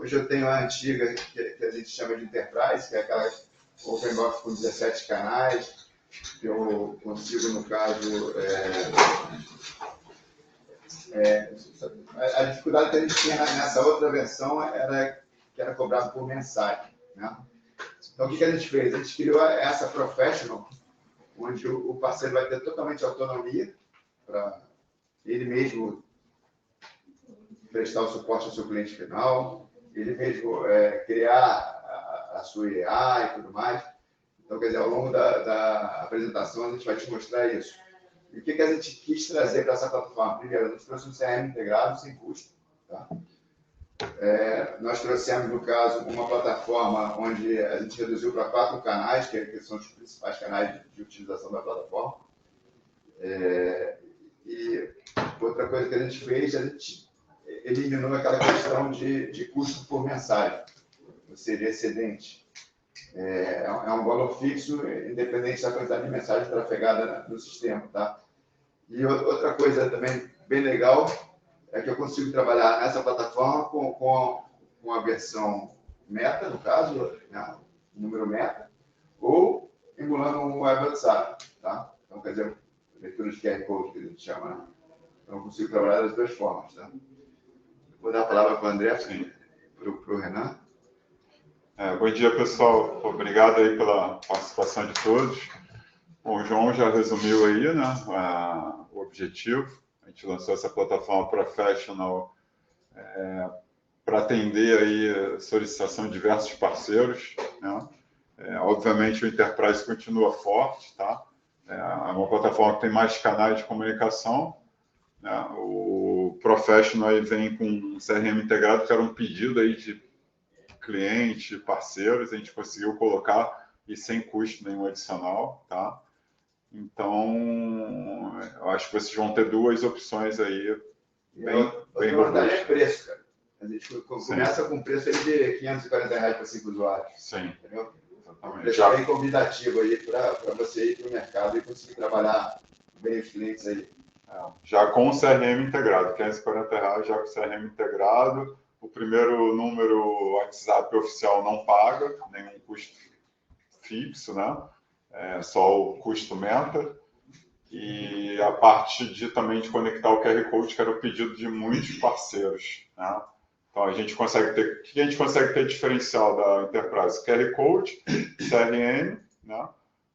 Hoje eu tenho a antiga, que a gente chama de Enterprise, que é aquela Open Box com 17 canais, que eu consigo, no caso, a dificuldade que a gente tinha nessa outra versão era que era cobrado por mensagem, né? Então, o que a gente fez? A gente criou essa Professional, onde o parceiro vai ter totalmente autonomia para ele mesmo prestar o suporte ao seu cliente final, ele mesmo criar a sua IA e tudo mais. Então, quer dizer, ao longo da apresentação, a gente vai te mostrar isso. E o que a gente quis trazer para essa plataforma? Primeiro, a gente trouxe um CRM integrado, sem custo. Tá? Nós trouxemos, no caso, uma plataforma onde a gente reduziu para 4 canais, que são os principais canais de utilização da plataforma. E outra coisa que a gente fez, a gente eliminou aquela questão de custo por mensagem, ou seja, excedente. É um valor fixo, independente da quantidade de mensagem trafegada no sistema. Tá? E outra coisa também bem legal é que eu consigo trabalhar nessa plataforma com a versão meta, no caso, né, número meta, ou emulando um web WhatsApp. Tá? Então, quer dizer, leitura de QR Code, que a gente chama. Né? Então, eu consigo trabalhar das duas formas. Tá? Vou dar a palavra para o André, para o Renan. Bom dia, pessoal. Obrigado aí pela participação de todos. Bom, o João já resumiu aí, né, o objetivo. A gente lançou essa plataforma Professional para atender aí a solicitação de diversos parceiros. Né? Obviamente, o Enterprise continua forte, tá? É uma plataforma que tem mais canais de comunicação. Né? O Professional aí vem com um CRM integrado, que era um pedido aí de cliente, parceiros, a gente conseguiu colocar e sem custo nenhum adicional, tá? Então, eu acho que vocês vão ter duas opções aí bem robustas. É preço, cara. A gente começa com preço aí de R$540 para 5 usuários. Sim. Entendeu? Exatamente. Um preço bem convidativo aí para você ir para o mercado e conseguir trabalhar bem os clientes aí. Já com o CRM integrado, R$540 já com o CRM integrado. O primeiro número WhatsApp oficial não paga nenhum custo fixo, né? Só o custo meta. E a parte também de conectar o QR Code, que era o pedido de muitos parceiros. Né? Então, a gente consegue ter... O que a gente consegue ter diferencial da Enterprise? QR Code, CRM, né?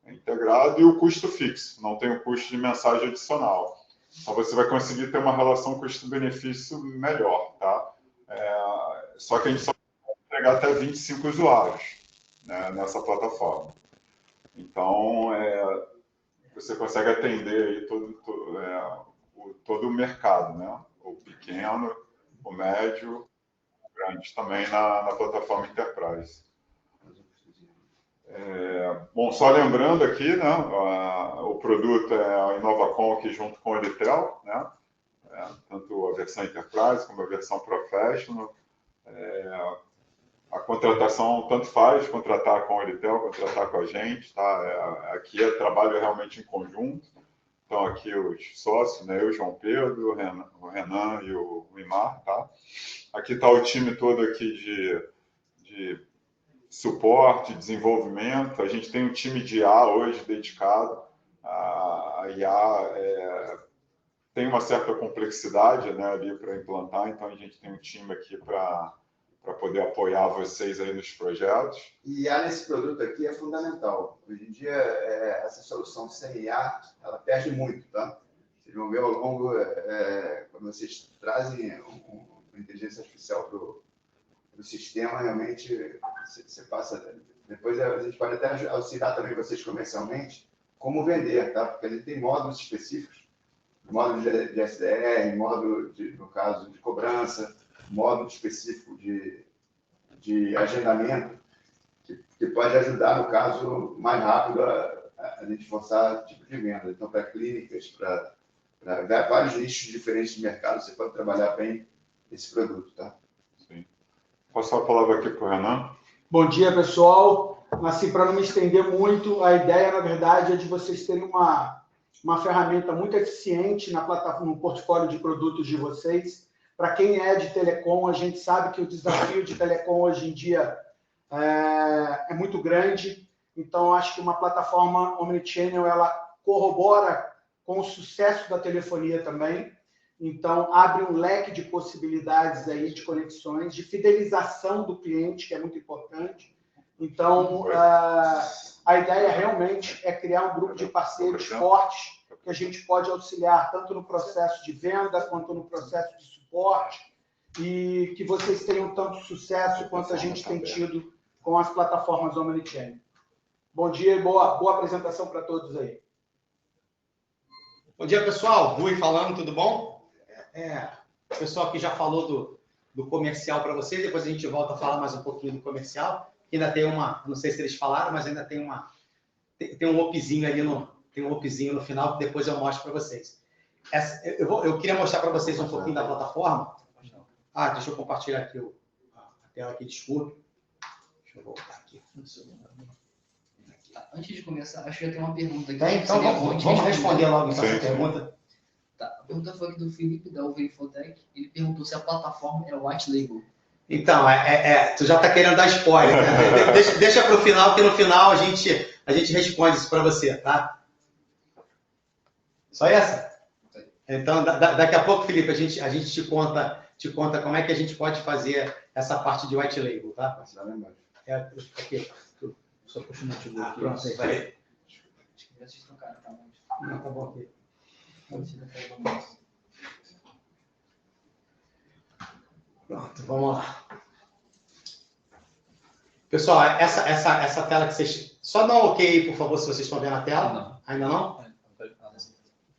Integrado, e o custo fixo. Não tem o custo de mensagem adicional. Então, você vai conseguir ter uma relação custo-benefício melhor, tá? Só que a gente só pode entregar até 25 usuários, né, nessa plataforma. Então, você consegue atender aí todo o mercado, né? O pequeno, o médio, o grande, também na plataforma Enterprise. Bom, só lembrando aqui, né, o produto é a Inovacom aqui junto com o Elitel, né? Tanto a versão Enterprise como a versão Professional. A contratação tanto faz, contratar com o Elitel, contratar com a gente, tá? Aqui é trabalho realmente em conjunto. Então, aqui os sócios, né? Eu, João Pedro, o Renan e o Imar, tá? Aqui está o time todo aqui de suporte, desenvolvimento. A gente tem um time de IA hoje dedicado. A IA tem uma certa complexidade, né, ali para implantar, então a gente tem um time aqui para poder apoiar vocês aí nos projetos. E IA nesse produto aqui é fundamental. Hoje em dia, essa solução sem IA, ela perde muito, tá? Vocês vão ver ao longo, quando vocês trazem uma inteligência artificial para o sistema, realmente, você passa... Depois a gente pode até auxiliar também vocês comercialmente como vender, tá? Porque a gente tem módulos específicos, módulo de SDR, módulo, no caso, de cobrança, módulo específico de agendamento, que pode ajudar, no caso, mais rápido a gente forçar o tipo de venda. Então, para clínicas, para vários nichos diferentes de mercado, você pode trabalhar bem esse produto, tá? Sim. Passar a palavra aqui para o Renan. Bom dia, pessoal. Assim, para não me estender muito, a ideia, na verdade, é de vocês terem uma ferramenta muito eficiente na plataforma, no portfólio de produtos de vocês, Para quem é de telecom, a gente sabe que o desafio de telecom hoje em dia é muito grande. Então, acho que uma plataforma omnichannel, ela corrobora com o sucesso da telefonia também. Então, abre um leque de possibilidades aí de conexões, de fidelização do cliente, que é muito importante. Então, a ideia realmente é criar um grupo de parceiros fortes que a gente pode auxiliar tanto no processo de venda quanto no processo de suporte e que vocês tenham tanto sucesso quanto a gente tem tido com as plataformas omnichannel. Bom dia e boa apresentação para todos aí. Bom dia, pessoal. Rui falando, tudo bom? O pessoal aqui já falou do comercial para vocês, depois a gente volta a falar mais um pouquinho do comercial. Ainda tem não sei se eles falaram, mas ainda tem um upzinho ali no final, que depois eu mostro para vocês. Eu queria mostrar para vocês um pouquinho da plataforma. Deixa eu compartilhar aqui a tela aqui, desculpe. Deixa eu voltar aqui. Antes de começar, acho que já tem uma pergunta aqui. Então vamos responder logo essa pergunta. Tá, a pergunta foi aqui do Felipe, da UV Infotech. Ele perguntou se a plataforma é white label. Então, tu já está querendo dar spoiler, né? Deixa para o final, que no final a gente responde isso para você, tá? Só essa? Então, daqui a pouco, Felipe, a gente te conta como é que a gente pode fazer essa parte de white label, tá? Aqui. Só puxa o notebook aqui. Pronto, aí, vai. Acho que vocês trocaram, tá? Não, tá bom aqui. Pronto, vamos lá. Pessoal, essa tela que vocês... Só dá um ok, por favor, se vocês estão vendo a tela. Não. Ainda não?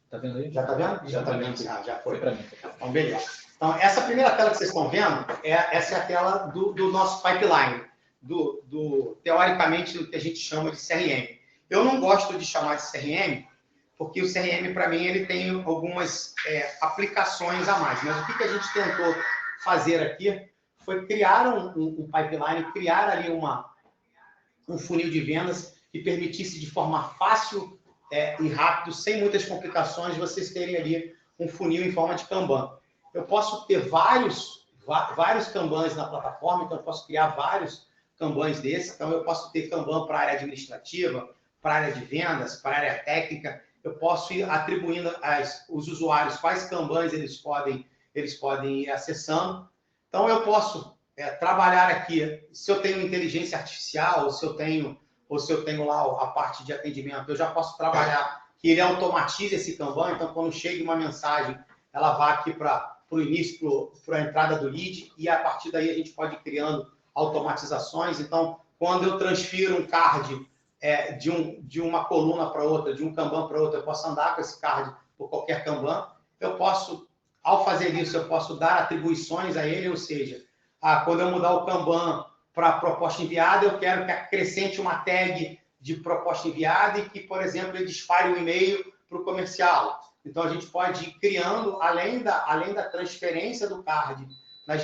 Tá vendo aí? Já tá vendo? Já tá vendo. Já foi. Para mim. Então, beleza. Então, essa primeira tela que vocês estão vendo, essa é a tela do nosso pipeline, teoricamente, do que a gente chama de CRM. Eu não gosto de chamar de CRM, porque o CRM, para mim, ele tem algumas aplicações a mais. Mas o que a gente tentou fazer aqui foi criar um pipeline, criar ali um funil de vendas que permitisse de forma fácil e rápido, sem muitas complicações, vocês terem ali um funil em forma de Kanban. Eu posso ter vários Kanbans na plataforma, então eu posso criar vários Kanbans desses. Então eu posso ter Kanban para a área administrativa, para a área de vendas, para a área técnica. Eu posso ir atribuindo os usuários quais Kanbans eles podem ir acessando. Então, eu posso trabalhar aqui, se eu tenho inteligência artificial, ou se eu tenho lá a parte de atendimento, eu já posso trabalhar que ele automatize esse Kanban. Então, quando chega uma mensagem, ela vai aqui para o início, para a entrada do lead, e a partir daí a gente pode ir criando automatizações. Então, quando eu transfiro um card de uma coluna para outra, de um Kanban para outro, eu posso andar com esse card por qualquer Kanban. Ao fazer isso, eu posso dar atribuições a ele, ou seja, quando eu mudar o Kanban para proposta enviada, eu quero que acrescente uma tag de proposta enviada e que, por exemplo, ele dispare um e-mail para o comercial. Então, a gente pode ir criando, além da transferência do card nas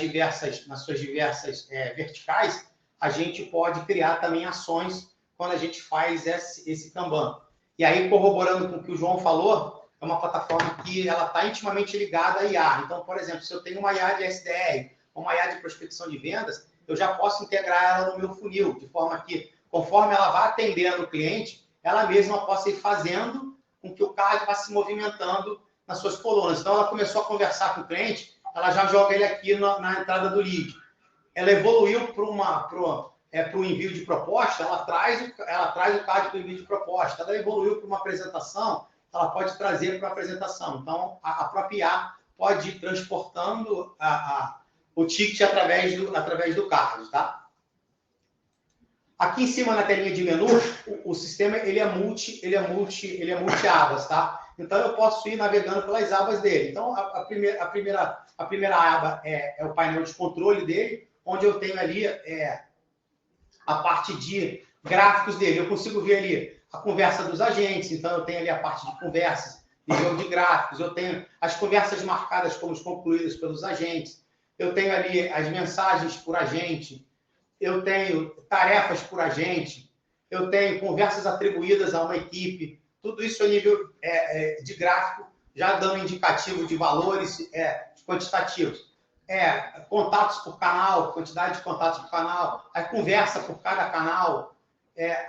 suas diversas verticais, a gente pode criar também ações quando a gente faz esse Kanban. E aí, corroborando com o que o João falou, é uma plataforma que ela está intimamente ligada a IA. Então, por exemplo, se eu tenho uma IA de SDR, uma IA de prospecção de vendas, eu já posso integrar ela no meu funil, de forma que, conforme ela vá atendendo o cliente, ela mesma possa ir fazendo com que o card vá se movimentando nas suas colunas. Então, ela começou a conversar com o cliente, ela já joga ele aqui na entrada do lead. Ela evoluiu para o envio de proposta, ela traz o card para o envio de proposta. Ela evoluiu para uma apresentação, ela pode trazer para a apresentação. Então, a própria IA pode ir transportando o ticket através do card, tá? Aqui em cima na telinha de menu, o sistema ele é multi-abas, tá? Então eu posso ir navegando pelas abas dele. Então a primeira aba é o painel de controle dele, onde eu tenho ali a parte de gráficos dele. Eu consigo ver ali a conversa dos agentes, então eu tenho ali a parte de conversas, nível de gráficos, eu tenho as conversas marcadas como concluídas pelos agentes, eu tenho ali as mensagens por agente, eu tenho tarefas por agente, eu tenho conversas atribuídas a uma equipe, tudo isso a nível de gráfico, já dando indicativo de valores quantitativos. contatos por canal, quantidade de contatos por canal, a conversa por cada canal,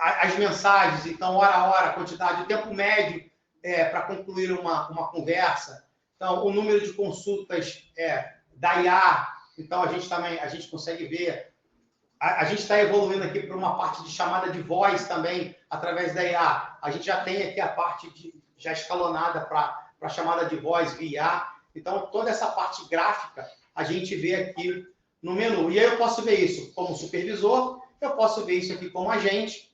as mensagens, então, hora a hora, quantidade, o tempo médio para concluir uma conversa, então, o número de consultas da IA, então, a gente consegue ver, a gente está evoluindo aqui para uma parte de chamada de voz também, através da IA, a gente já tem aqui a parte já escalonada para chamada de voz via IA, então, toda essa parte gráfica, a gente vê aqui no menu. E aí eu posso ver isso como supervisor, eu posso ver isso aqui como agente,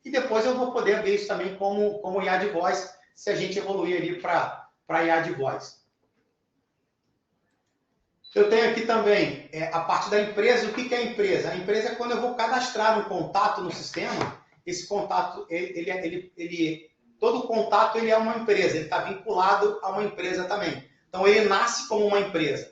e depois eu vou poder ver isso também como IA de voz, se a gente evoluir ali para IA de voz. Eu tenho aqui também a parte da empresa. O que é a empresa? A empresa é quando eu vou cadastrar um contato no sistema, esse contato, todo contato ele é uma empresa, ele está vinculado a uma empresa também. Então, ele nasce como uma empresa.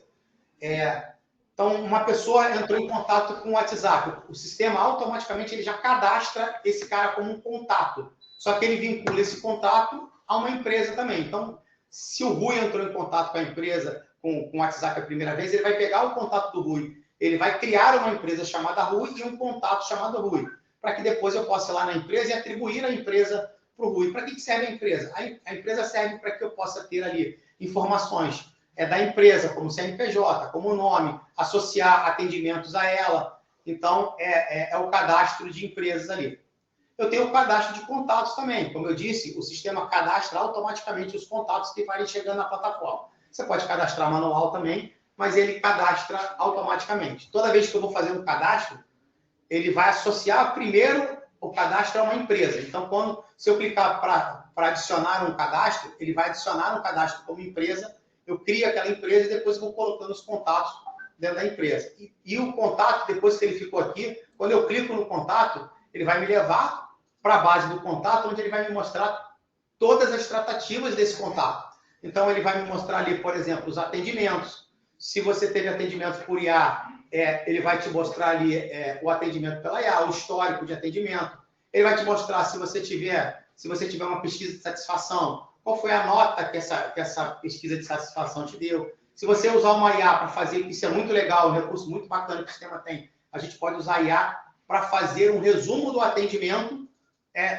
Então, uma pessoa entrou em contato com o WhatsApp. O sistema, automaticamente, ele já cadastra esse cara como um contato. Só que ele vincula esse contato a uma empresa também. Então, se o Rui entrou em contato com a empresa, com o WhatsApp a primeira vez, ele vai pegar o contato do Rui. Ele vai criar uma empresa chamada Rui e um contato chamado Rui. Para que depois eu possa ir lá na empresa e atribuir a empresa para o Rui. Para que serve a empresa? A empresa serve para que eu possa ter ali informações da empresa, como CNPJ, como nome, associar atendimentos a ela. Então, é o cadastro de empresas ali. Eu tenho o cadastro de contatos também. Como eu disse, o sistema cadastra automaticamente os contatos que forem chegando na plataforma. Você pode cadastrar manual também, mas ele cadastra automaticamente. Toda vez que eu vou fazer um cadastro, ele vai associar primeiro o cadastro a uma empresa. Então, se eu clicar para adicionar um cadastro, ele vai adicionar um cadastro como empresa, eu crio aquela empresa e depois vou colocando os contatos dentro da empresa. E o contato, depois que ele ficou aqui, quando eu clico no contato, ele vai me levar para a base do contato, onde ele vai me mostrar todas as tratativas desse contato. Então, ele vai me mostrar ali, por exemplo, os atendimentos. Se você teve atendimento por IA, ele vai te mostrar ali o atendimento pela IA, o histórico de atendimento. Ele vai te mostrar se você tiver uma pesquisa de satisfação, qual foi a nota que essa pesquisa de satisfação te deu. Se você usar uma IA para fazer, isso é muito legal, um recurso muito bacana que o sistema tem, a gente pode usar a IA para fazer um resumo do atendimento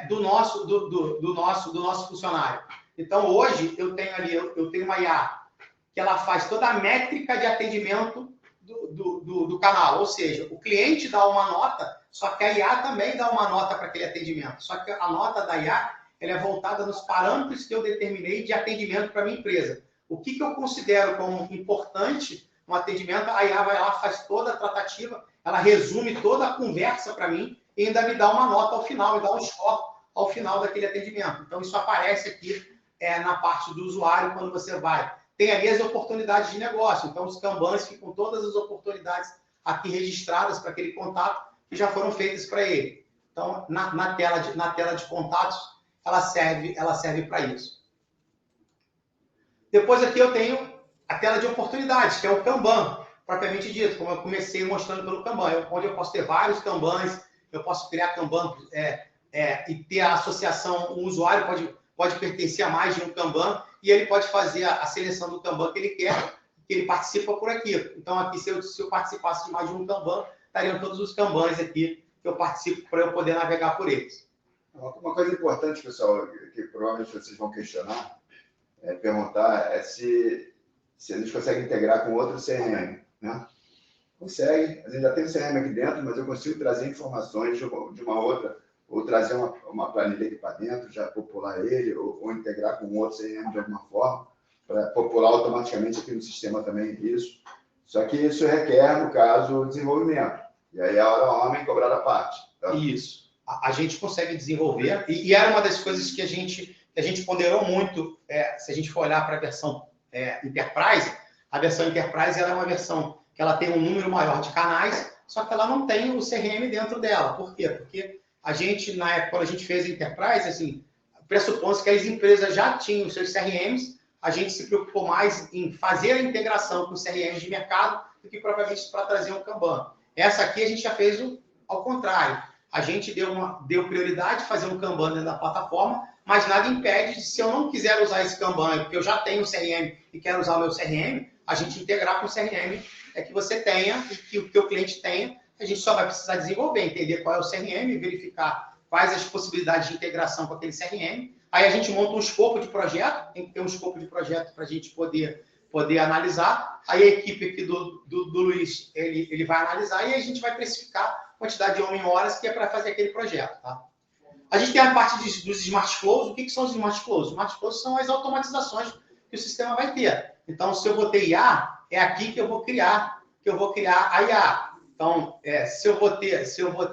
do nosso funcionário. Então, hoje, eu tenho uma IA que ela faz toda a métrica de atendimento do canal. Ou seja, o cliente dá uma nota, só que a IA também dá uma nota para aquele atendimento. Só que a nota da IA ela é voltada nos parâmetros que eu determinei de atendimento para a minha empresa. O que eu considero como importante no atendimento, a IA vai lá, faz toda a tratativa, ela resume toda a conversa para mim e ainda me dá uma nota ao final, me dá um score ao final daquele atendimento. Então, isso aparece aqui na parte do usuário quando você vai. Tem ali as oportunidades de negócio. Então, os Kanbans ficam todas as oportunidades aqui registradas para aquele contato que já foram feitas para ele. Então, na tela de contatos, ela serve para isso. Depois aqui eu tenho a tela de oportunidades, que é o Kanban, propriamente dito, como eu comecei mostrando pelo Kanban, onde eu posso ter vários Kanbans, eu posso criar Kanban e ter a associação, um usuário pode pertencer a mais de um Kanban, e ele pode fazer a seleção do Kanban que ele quer, que ele participa por aqui. Então, aqui, se eu participasse de mais de um Kanban, estariam todos os Kanbans aqui que eu participo para eu poder navegar por eles. Uma coisa importante, pessoal, que provavelmente vocês vão questionar, perguntar, se eles conseguem integrar com outro CRM, né? Consegue, a gente já tem o CRM aqui dentro, mas eu consigo trazer informações de uma outra, ou trazer uma planilha aqui para dentro, já popular ele, ou integrar com outro CRM de alguma forma, para popular automaticamente aqui no sistema também isso. Só que isso requer, no caso, desenvolvimento. E aí a hora homem cobrar a parte. Tá? Isso. A gente consegue desenvolver, e era uma das coisas que a gente ponderou muito, se a gente for olhar para a versão Enterprise, a versão Enterprise ela é uma versão que ela tem um número maior de canais, só que ela não tem o CRM dentro dela. Por quê? Porque a gente, na época, quando a gente fez a Enterprise, assim, pressupondo que as empresas já tinham os seus CRMs, a gente se preocupou mais em fazer a integração com os CRMs de mercado do que propriamente para trazer um Kanban. Essa aqui a gente já fez ao contrário. A gente deu prioridade a fazer um Kanban dentro da plataforma, mas nada impede de, se eu não quiser usar esse Kanban, porque eu já tenho o CRM e quero usar o meu CRM, a gente integrar com o CRM que você tenha e que o cliente tenha. A gente só vai precisar desenvolver, entender qual é o CRM, verificar quais as possibilidades de integração com aquele CRM. Aí a gente monta um escopo de projeto, tem que ter um escopo de projeto para a gente poder analisar. Aí a equipe aqui do Luiz, ele vai analisar e a gente vai precificar a quantidade de homem-horas que é para fazer aquele projeto. Tá? A gente tem a parte dos Smart Flows. O que são os Smart Flows? Os Smart Flows são as automatizações que o sistema vai ter. Então, se eu botei IA, é aqui que eu vou criar a IA. Então, se eu vou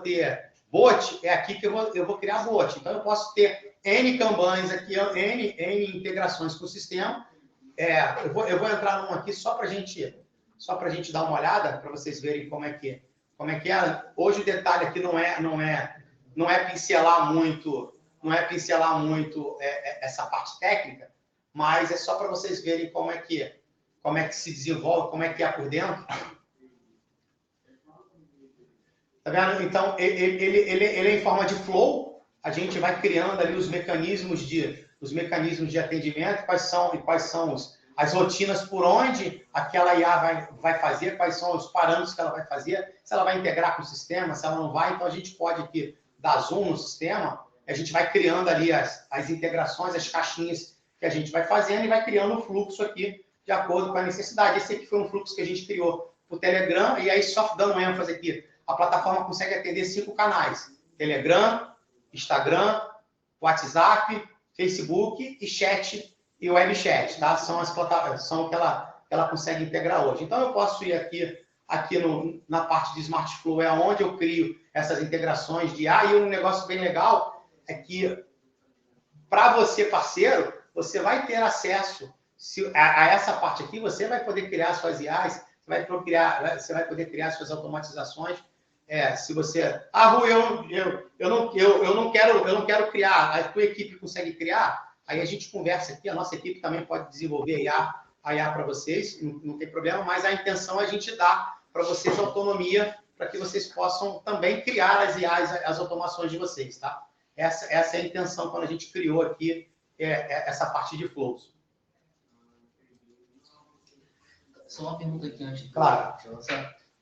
ter bot, é aqui que eu vou criar bot. Então, eu posso ter N Kanbans aqui, N integrações com o sistema. Eu vou entrar num aqui só para a gente dar uma olhada, para vocês verem como é que é. Hoje o detalhe aqui não é pincelar muito, essa parte técnica, mas é só para vocês verem como é que se desenvolve, como é que é por dentro. Tá vendo? Então, ele é em forma de flow. A gente vai criando ali os mecanismos de atendimento, quais são as rotinas por onde aquela IA vai fazer, quais são os parâmetros que ela vai fazer, se ela vai integrar com o sistema, se ela não vai. Então, a gente pode aqui dar zoom no sistema, a gente vai criando ali as integrações, as caixinhas que a gente vai fazendo e vai criando um fluxo aqui de acordo com a necessidade. Esse aqui foi um fluxo que a gente criou para o Telegram, e aí só dando ênfase aqui, a plataforma consegue atender 5 canais: Telegram, Instagram, WhatsApp, Facebook e chat e web chat, tá? São as plataformas, são que ela consegue integrar hoje. Então, eu posso ir aqui na parte de Smart Flow, é onde eu crio essas integrações de IA, e um negócio bem legal é que, para você, parceiro, você vai ter acesso a essa parte aqui, você vai poder criar suas IAs, você vai poder criar suas automatizações. Se você... Rui, eu não quero criar, a tua equipe consegue criar, aí a gente conversa aqui, a nossa equipe também pode desenvolver a IA para vocês, não tem problema, mas a intenção é a gente dar para vocês autonomia, para que vocês possam também criar as IAs, as automações de vocês, tá? Essa é a intenção quando a gente criou aqui essa parte de flows. Só uma pergunta aqui antes. Claro.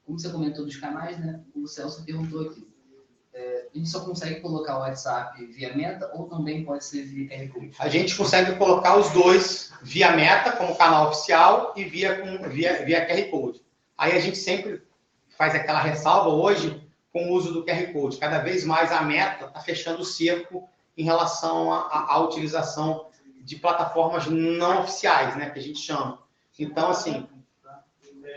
Como você comentou dos canais, né? O Celso perguntou aqui. A gente só consegue colocar o WhatsApp via Meta ou também pode ser via QR Code? A gente consegue colocar os dois via Meta, como canal oficial, e via QR Code. Aí a gente sempre faz aquela ressalva hoje com o uso do QR Code. Cada vez mais a Meta está fechando o cerco em relação à utilização de plataformas não oficiais, né? Que a gente chama. Então, assim...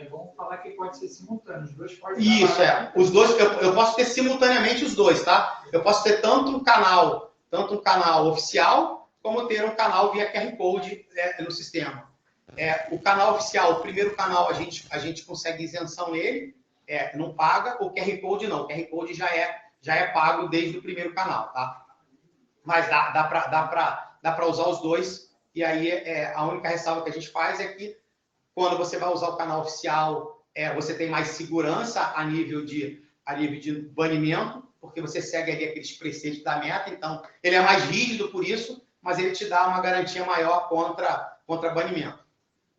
Vamos falar que pode ser simultâneo, os dois podem... Isso, os dois, eu posso ter simultaneamente os dois, tá? Eu posso ter tanto um canal oficial, como ter um canal via QR Code no sistema. O canal oficial, o primeiro canal, a gente consegue isenção nele, não paga. O QR Code não, o QR Code já é pago desde o primeiro canal, tá? Mas dá para usar os dois, e aí a única ressalva que a gente faz é que quando você vai usar o canal oficial, você tem mais segurança a nível de banimento, porque você segue ali aqueles preceitos da Meta, então ele é mais rígido por isso, mas ele te dá uma garantia maior contra banimento.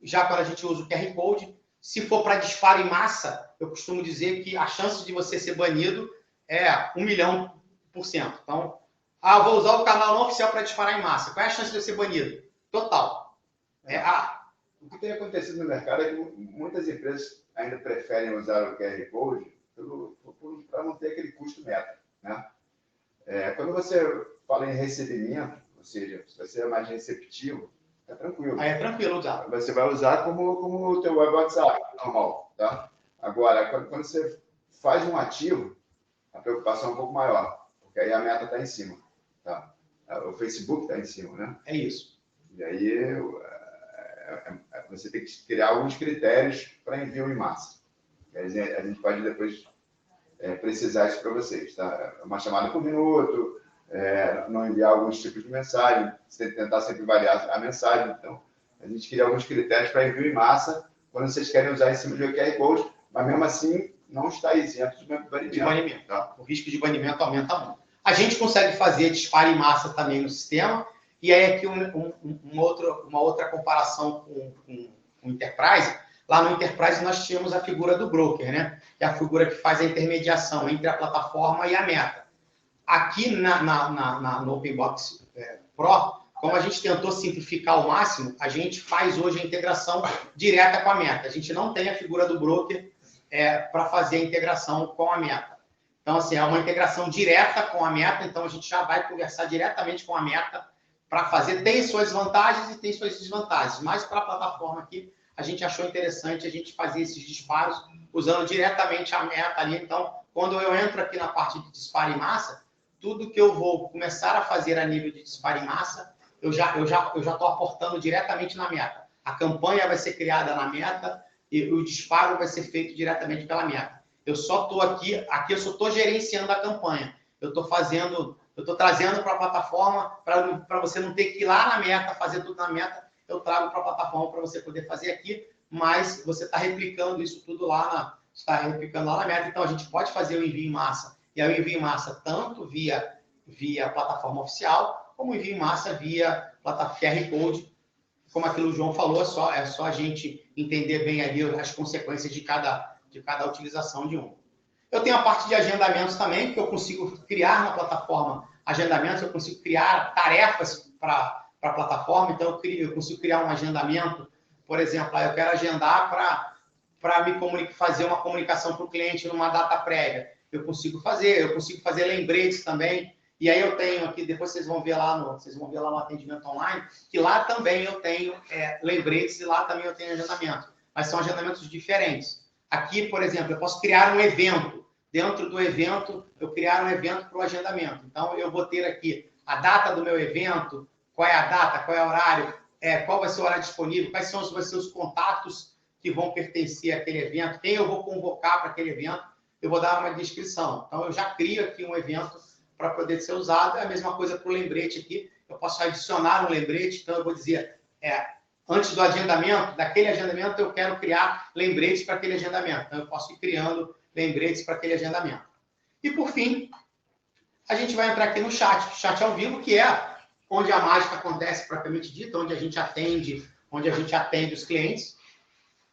Já quando a gente usa o QR Code, se for para disparo em massa, eu costumo dizer que a chance de você ser banido é 1.000.000%. Então, vou usar o canal não oficial para disparar em massa. Qual é a chance de eu ser banido? Total. O que tem acontecido no mercado é que muitas empresas ainda preferem usar o QR Code para não ter aquele custo meta, né? Quando você fala em recebimento, ou seja, se você é mais receptivo, é tranquilo. Aí é tranquilo usar. Você vai usar como o teu web WhatsApp, normal, tá? Agora, quando você faz um ativo, a preocupação é um pouco maior, porque aí a meta está em cima, tá? O Facebook está em cima, né? É isso. E aí... você tem que criar alguns critérios para envio em massa. A gente pode depois precisar isso para vocês. Tá? Uma chamada por minuto, não enviar alguns tipos de mensagem, tentar sempre variar a mensagem. Então, a gente cria alguns critérios para envio em massa quando vocês querem usar em cima do QR Code, mas mesmo assim não está isento de banimento. Tá? O risco de banimento aumenta muito. A gente consegue fazer disparo em massa também no sistema. E aí aqui uma outra comparação com o Enterprise, lá no Enterprise nós tínhamos a figura do broker, né? Que é a figura que faz a intermediação entre a plataforma e a meta. Aqui no OpenBox Pro, como a gente tentou simplificar ao máximo, a gente faz hoje a integração direta com a meta. A gente não tem a figura do broker para fazer a integração com a meta. Então, assim, é uma integração direta com a meta, então a gente já vai conversar diretamente com a meta para fazer. Tem suas vantagens e tem suas desvantagens, mas para a plataforma aqui, a gente achou interessante a gente fazer esses disparos usando diretamente a meta ali. Então, quando eu entro aqui na parte de disparo em massa, tudo que eu vou começar a fazer a nível de disparo em massa, eu já estou aportando diretamente na meta. A campanha vai ser criada na meta e o disparo vai ser feito diretamente pela meta. Eu só estou aqui eu só estou gerenciando a campanha. Eu estou trazendo para a plataforma para você não ter que ir lá na meta, fazer tudo na meta. Eu trago para a plataforma para você poder fazer aqui, mas você está replicando isso tudo lá na meta. Então, a gente pode fazer o envio em massa. E aí o envio em massa tanto via plataforma oficial, como envio em massa via plataforma QR Code. Como aquilo o João falou, é só a gente entender bem ali as consequências de cada utilização de um. Eu tenho a parte de agendamentos também, que eu consigo criar na plataforma agendamentos, eu consigo criar tarefas para a plataforma, então eu consigo criar um agendamento, por exemplo, eu quero agendar para fazer uma comunicação para o cliente numa data prévia. Eu consigo fazer lembretes também, e aí eu tenho aqui, depois vocês vão ver lá no atendimento online, que lá também eu tenho lembretes e lá também eu tenho agendamento, mas são agendamentos diferentes. Aqui, por exemplo, eu posso criar um evento. Dentro do evento, eu criar um evento para o agendamento. Então, eu vou ter aqui a data do meu evento, qual é a data, qual é o horário, qual vai ser o horário disponível, quais vão ser os contatos que vão pertencer àquele evento, quem eu vou convocar para aquele evento, eu vou dar uma descrição. Então, eu já crio aqui um evento para poder ser usado. É a mesma coisa para o lembrete aqui. Eu posso adicionar um lembrete, então eu vou dizer, antes do agendamento, daquele agendamento, eu quero criar lembretes para aquele agendamento. Então, eu posso ir criando lembretes para aquele agendamento. E, por fim, a gente vai entrar aqui no chat ao vivo, que é onde a mágica acontece, propriamente dita, onde a gente atende os clientes.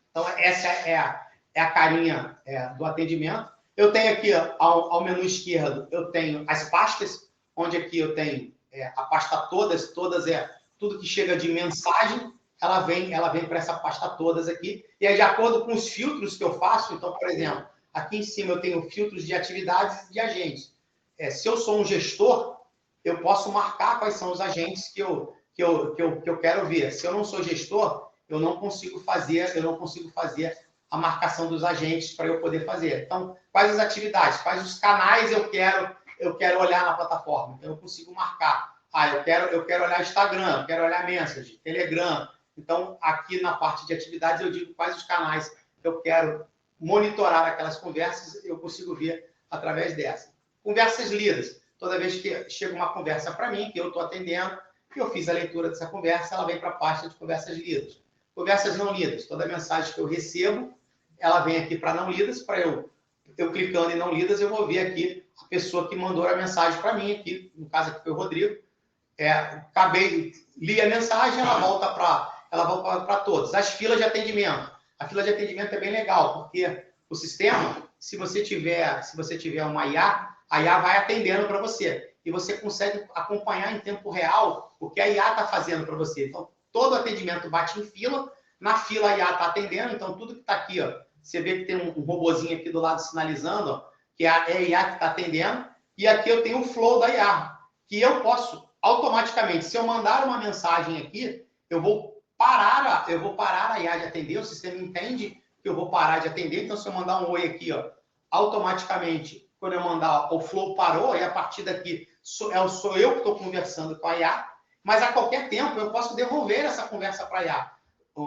Então, essa é a carinha do atendimento. Eu tenho aqui, ao menu esquerdo, eu tenho as pastas, onde aqui eu tenho a pasta todas tudo que chega de mensagem, ela vem para essa pasta todas aqui, e aí, de acordo com os filtros que eu faço, então, por exemplo, aqui em cima eu tenho filtros de atividades e de agentes. Se eu sou um gestor, eu posso marcar quais são os agentes que eu quero ver. Se eu não sou gestor, eu não consigo fazer a marcação dos agentes para eu poder fazer. Então, quais as atividades, quais os canais eu quero olhar na plataforma. Então, eu consigo marcar. Eu quero olhar Instagram, eu quero olhar Message, Telegram. Então, aqui na parte de atividades, eu digo quais os canais que eu quero monitorar aquelas conversas, eu consigo ver através dessa. Conversas lidas. Toda vez que chega uma conversa para mim, que eu estou atendendo, que eu fiz a leitura dessa conversa, ela vem para a pasta de conversas lidas. Conversas não lidas. Toda mensagem que eu recebo, ela vem aqui para não lidas, para eu clicando em não lidas, eu vou ver aqui a pessoa que mandou a mensagem para mim, aqui, no caso aqui foi o Rodrigo. Li a mensagem, ela volta para todos. As filas de atendimento. A fila de atendimento é bem legal, porque o sistema, se você tiver uma IA, a IA vai atendendo para você. E você consegue acompanhar em tempo real o que a IA está fazendo para você. Então, todo atendimento bate em fila, na fila a IA está atendendo, então tudo que está aqui, você vê que tem um robozinho aqui do lado sinalizando, que é a IA que está atendendo, e aqui eu tenho o flow da IA, que eu posso automaticamente, se eu mandar uma mensagem aqui, eu vou parar a IA de atender, o sistema entende que eu vou parar de atender, então se eu mandar um oi aqui, automaticamente, quando eu mandar, o flow parou, e a partir daqui sou eu que estou conversando com a IA, mas a qualquer tempo eu posso devolver essa conversa para a IA.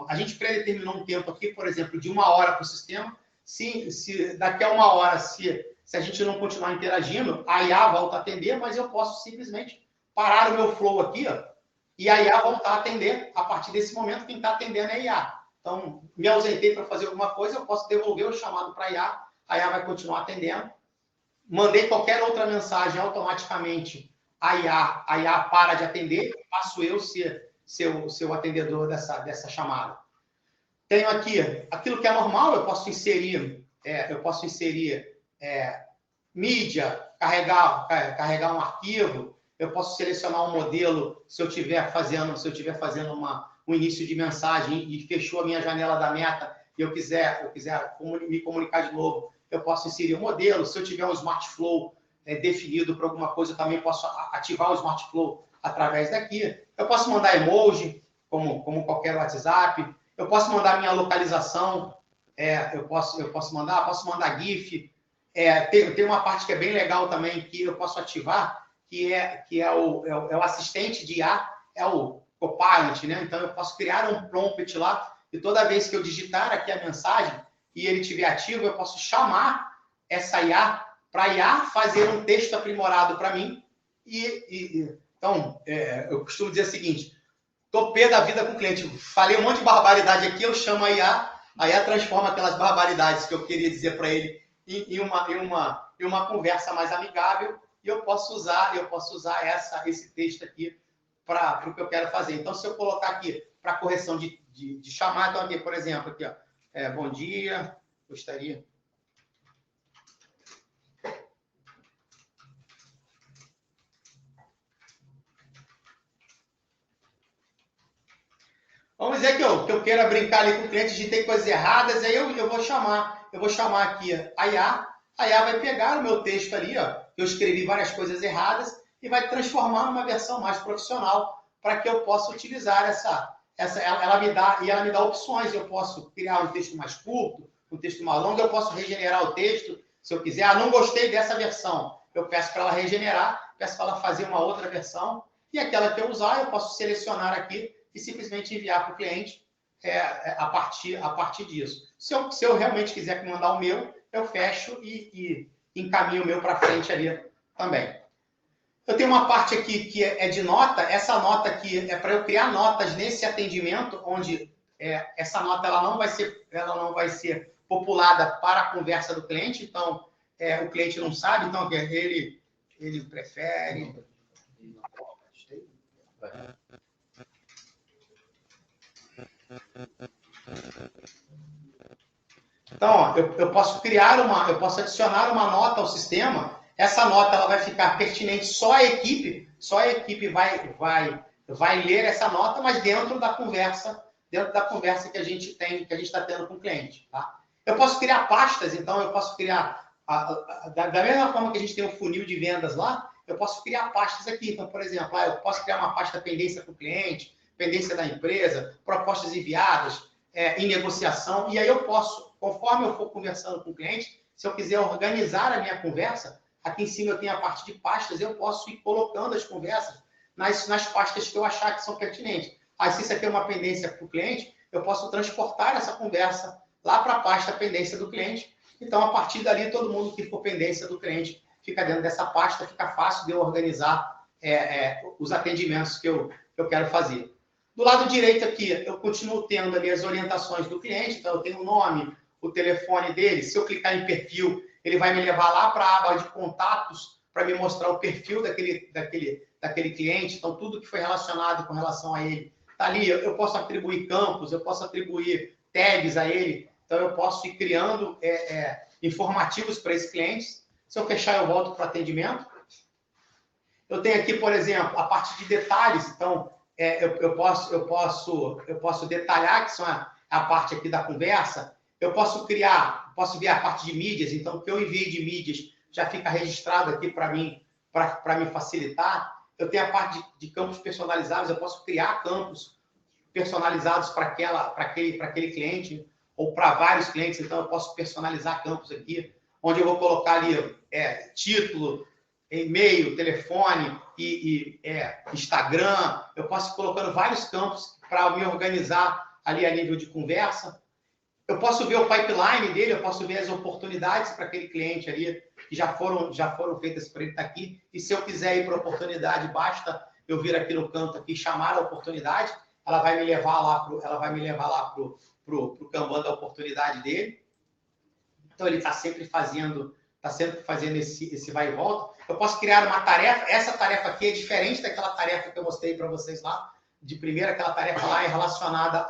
A gente predeterminou um tempo aqui, por exemplo, de 1 hora para o sistema. Se daqui a 1 hora, se a gente não continuar interagindo, a IA volta a atender, mas eu posso simplesmente parar o meu flow aqui, e a IA voltar a atender. A partir desse momento, quem está atendendo é a IA. Então, me ausentei para fazer alguma coisa, eu posso devolver o chamado para a IA vai continuar atendendo. Mandei qualquer outra mensagem, automaticamente a IA para de atender, passo eu ser o atendedor dessa chamada. Tenho aqui aquilo que é normal, eu posso inserir mídia, carregar um arquivo, eu posso selecionar um modelo se eu estiver fazendo um início de mensagem e fechou a minha janela da meta e eu quiser me comunicar de novo, eu posso inserir um modelo. Se eu tiver um Smart Flow definido para alguma coisa, eu também posso ativar o Smart Flow através daqui. Eu posso mandar emoji, como qualquer WhatsApp. Eu posso mandar minha localização, eu posso mandar GIF. Tem uma parte que é bem legal também, que eu posso ativar, que é o assistente de IA, é o Copilot, né? Então, eu posso criar um prompt lá, e toda vez que eu digitar aqui a mensagem e ele estiver ativo, eu posso chamar essa IA para a IA fazer um texto aprimorado para mim. Então, eu costumo dizer o seguinte: tô pé da vida com o cliente, falei um monte de barbaridade aqui, eu chamo a IA transforma aquelas barbaridades que eu queria dizer para ele em uma conversa mais amigável, e eu posso usar esse texto aqui para o que eu quero fazer. Então, se eu colocar aqui para correção de chamada, então aqui, por exemplo, aqui, ó, bom dia, gostaria... Vamos dizer que eu queira brincar ali com o cliente, digitei coisas erradas, aí eu vou chamar aqui a IA vai pegar o meu texto ali, ó, eu escrevi várias coisas erradas, e vai transformar numa versão mais profissional para que eu possa utilizar ela me dá opções. Eu posso criar um texto mais curto, um texto mais longo, eu posso regenerar o texto, se eu quiser. Não gostei dessa versão, eu peço para ela regenerar, peço para ela fazer uma outra versão, e aquela que eu usar, eu posso selecionar aqui e simplesmente enviar para o cliente a partir disso. Se eu realmente quiser mandar o meu, eu fecho e encaminho o meu para frente ali também. Eu tenho uma parte aqui que é de nota. Essa nota aqui é para eu criar notas nesse atendimento, onde essa nota ela não vai ser populada para a conversa do cliente. Então, o cliente não sabe. Então, ele prefere... Então, ó, eu posso adicionar uma nota ao sistema. Essa nota ela vai ficar pertinente só a equipe vai ler essa nota, mas dentro da conversa que a gente está tendo com o cliente, tá? Eu posso criar pastas, então eu posso criar da mesma forma que a gente tem um funil de vendas lá, eu posso criar pastas aqui. Então, por exemplo, eu posso criar uma pasta pendência para o cliente, pendência da empresa, propostas enviadas, em negociação, e aí eu posso, conforme eu for conversando com o cliente, se eu quiser organizar a minha conversa, aqui em cima eu tenho a parte de pastas, eu posso ir colocando as conversas nas pastas que eu achar que são pertinentes. Aí, se isso aqui é uma pendência para o cliente, eu posso transportar essa conversa lá para a pasta pendência do cliente. Então, a partir dali, todo mundo que for pendência do cliente fica dentro dessa pasta, fica fácil de eu organizar os atendimentos que eu quero fazer. Do lado direito aqui, eu continuo tendo ali as orientações do cliente. Então, eu tenho o nome, o telefone dele. Se eu clicar em perfil, ele vai me levar lá para a aba de contatos para me mostrar o perfil daquele cliente. Então, tudo que foi relacionado com relação a ele está ali. Eu posso atribuir campos, eu posso atribuir tags a ele. Então, eu posso ir criando informativos para esses clientes. Se eu fechar, eu volto para o atendimento. Eu tenho aqui, por exemplo, a parte de detalhes. Então, eu posso detalhar, que são a parte aqui da conversa. Eu posso ver a parte de mídias. Então, o que eu enviei de mídias já fica registrado aqui para mim facilitar. Eu tenho a parte de campos personalizados. Eu posso criar campos personalizados para aquele cliente ou para vários clientes. Então, eu posso personalizar campos aqui, onde eu vou colocar ali título, e-mail, telefone e Instagram. Eu posso ir colocando vários campos para me organizar ali a nível de conversa. Eu posso ver o pipeline dele, eu posso ver as oportunidades para aquele cliente ali que já foram feitas para ele estar aqui. E se eu quiser ir para a oportunidade, basta eu vir aqui no canto aqui, chamar a oportunidade, ela vai me levar lá para o Kanban da oportunidade dele. Então, ele está sempre fazendo esse vai e volta. Eu posso criar uma tarefa. Essa tarefa aqui é diferente daquela tarefa que eu mostrei para vocês lá de primeira. Aquela tarefa lá é relacionada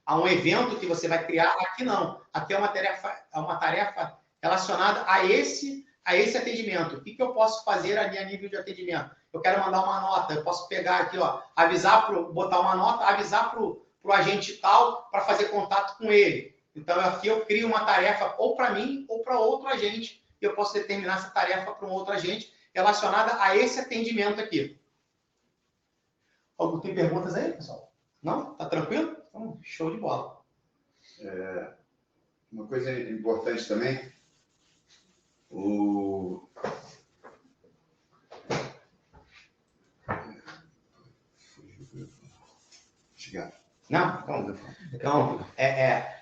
a um evento que você vai criar. Aqui não. Aqui é uma tarefa relacionada a esse atendimento. O que eu posso fazer ali a nível de atendimento? Eu quero mandar uma nota, eu posso pegar aqui, ó, botar uma nota, avisar para o agente tal para fazer contato com ele. Então, aqui eu crio uma tarefa ou para mim ou para outro agente. Eu posso determinar essa tarefa para um outro agente relacionada a esse atendimento aqui. Tem perguntas aí, pessoal? Não? Tá tranquilo? Então, show de bola. Uma coisa importante também, Não? Então,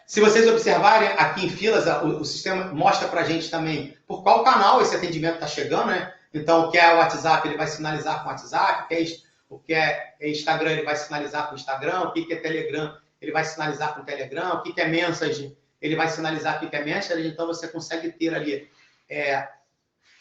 se vocês observarem aqui em filas, o sistema mostra para a gente também por qual canal esse atendimento está chegando, né? Então, o que é o WhatsApp, ele vai sinalizar com o WhatsApp, o que é Instagram, ele vai sinalizar com o Instagram, o que é Telegram, ele vai sinalizar com o Telegram, o que é Message, ele vai sinalizar o que é Message. Então, você consegue ter ali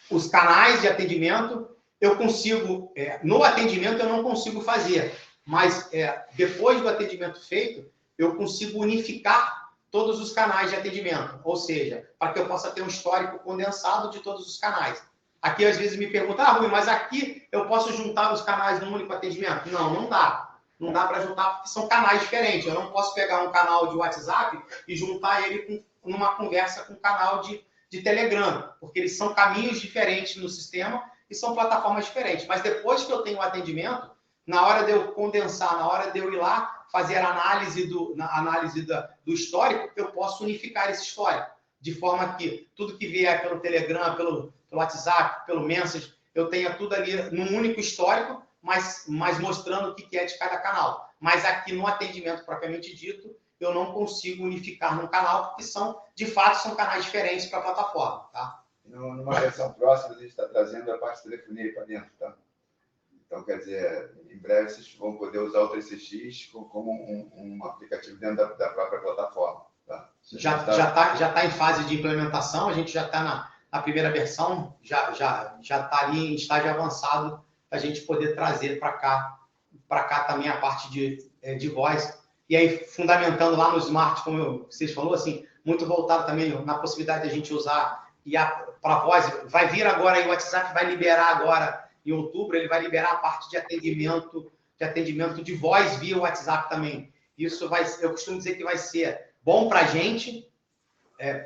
os canais de atendimento. Eu consigo, no atendimento eu não consigo fazer, mas depois do atendimento feito, eu consigo unificar todos os canais de atendimento, ou seja, para que eu possa ter um histórico condensado de todos os canais. Aqui, às vezes, me perguntam, Rui, mas aqui eu posso juntar os canais num único atendimento? Não dá. Não dá para juntar, porque são canais diferentes. Eu não posso pegar um canal de WhatsApp e juntar ele numa conversa com um canal de Telegram, porque eles são caminhos diferentes no sistema e são plataformas diferentes. Mas depois que eu tenho o atendimento, na hora de eu condensar, na hora de eu ir lá fazer a análise do histórico, eu posso unificar esse histórico, de forma que tudo que vier pelo Telegram, pelo WhatsApp, pelo Message, eu tenha tudo ali num único histórico, mas mostrando o que é de cada canal. Mas aqui no atendimento propriamente dito, eu não consigo unificar num canal, porque de fato são canais diferentes para a plataforma. Tá? Numa versão próxima, a gente está trazendo a parte de telefonia para dentro. Tá? Então, quer dizer, em breve vocês vão poder usar o 3CX como um aplicativo dentro da própria plataforma. Tá? Já tá em fase de implementação, a gente já está na primeira versão, já está ali em estágio avançado, para a gente poder trazer para cá também a parte de voz. E aí, fundamentando lá no Smart, como vocês falaram, assim, muito voltado também na possibilidade de a gente usar para voz. Vai vir agora, aí o WhatsApp vai liberar agora, em outubro, ele vai liberar a parte de atendimento de voz via WhatsApp também. Isso eu costumo dizer que vai ser bom para a gente,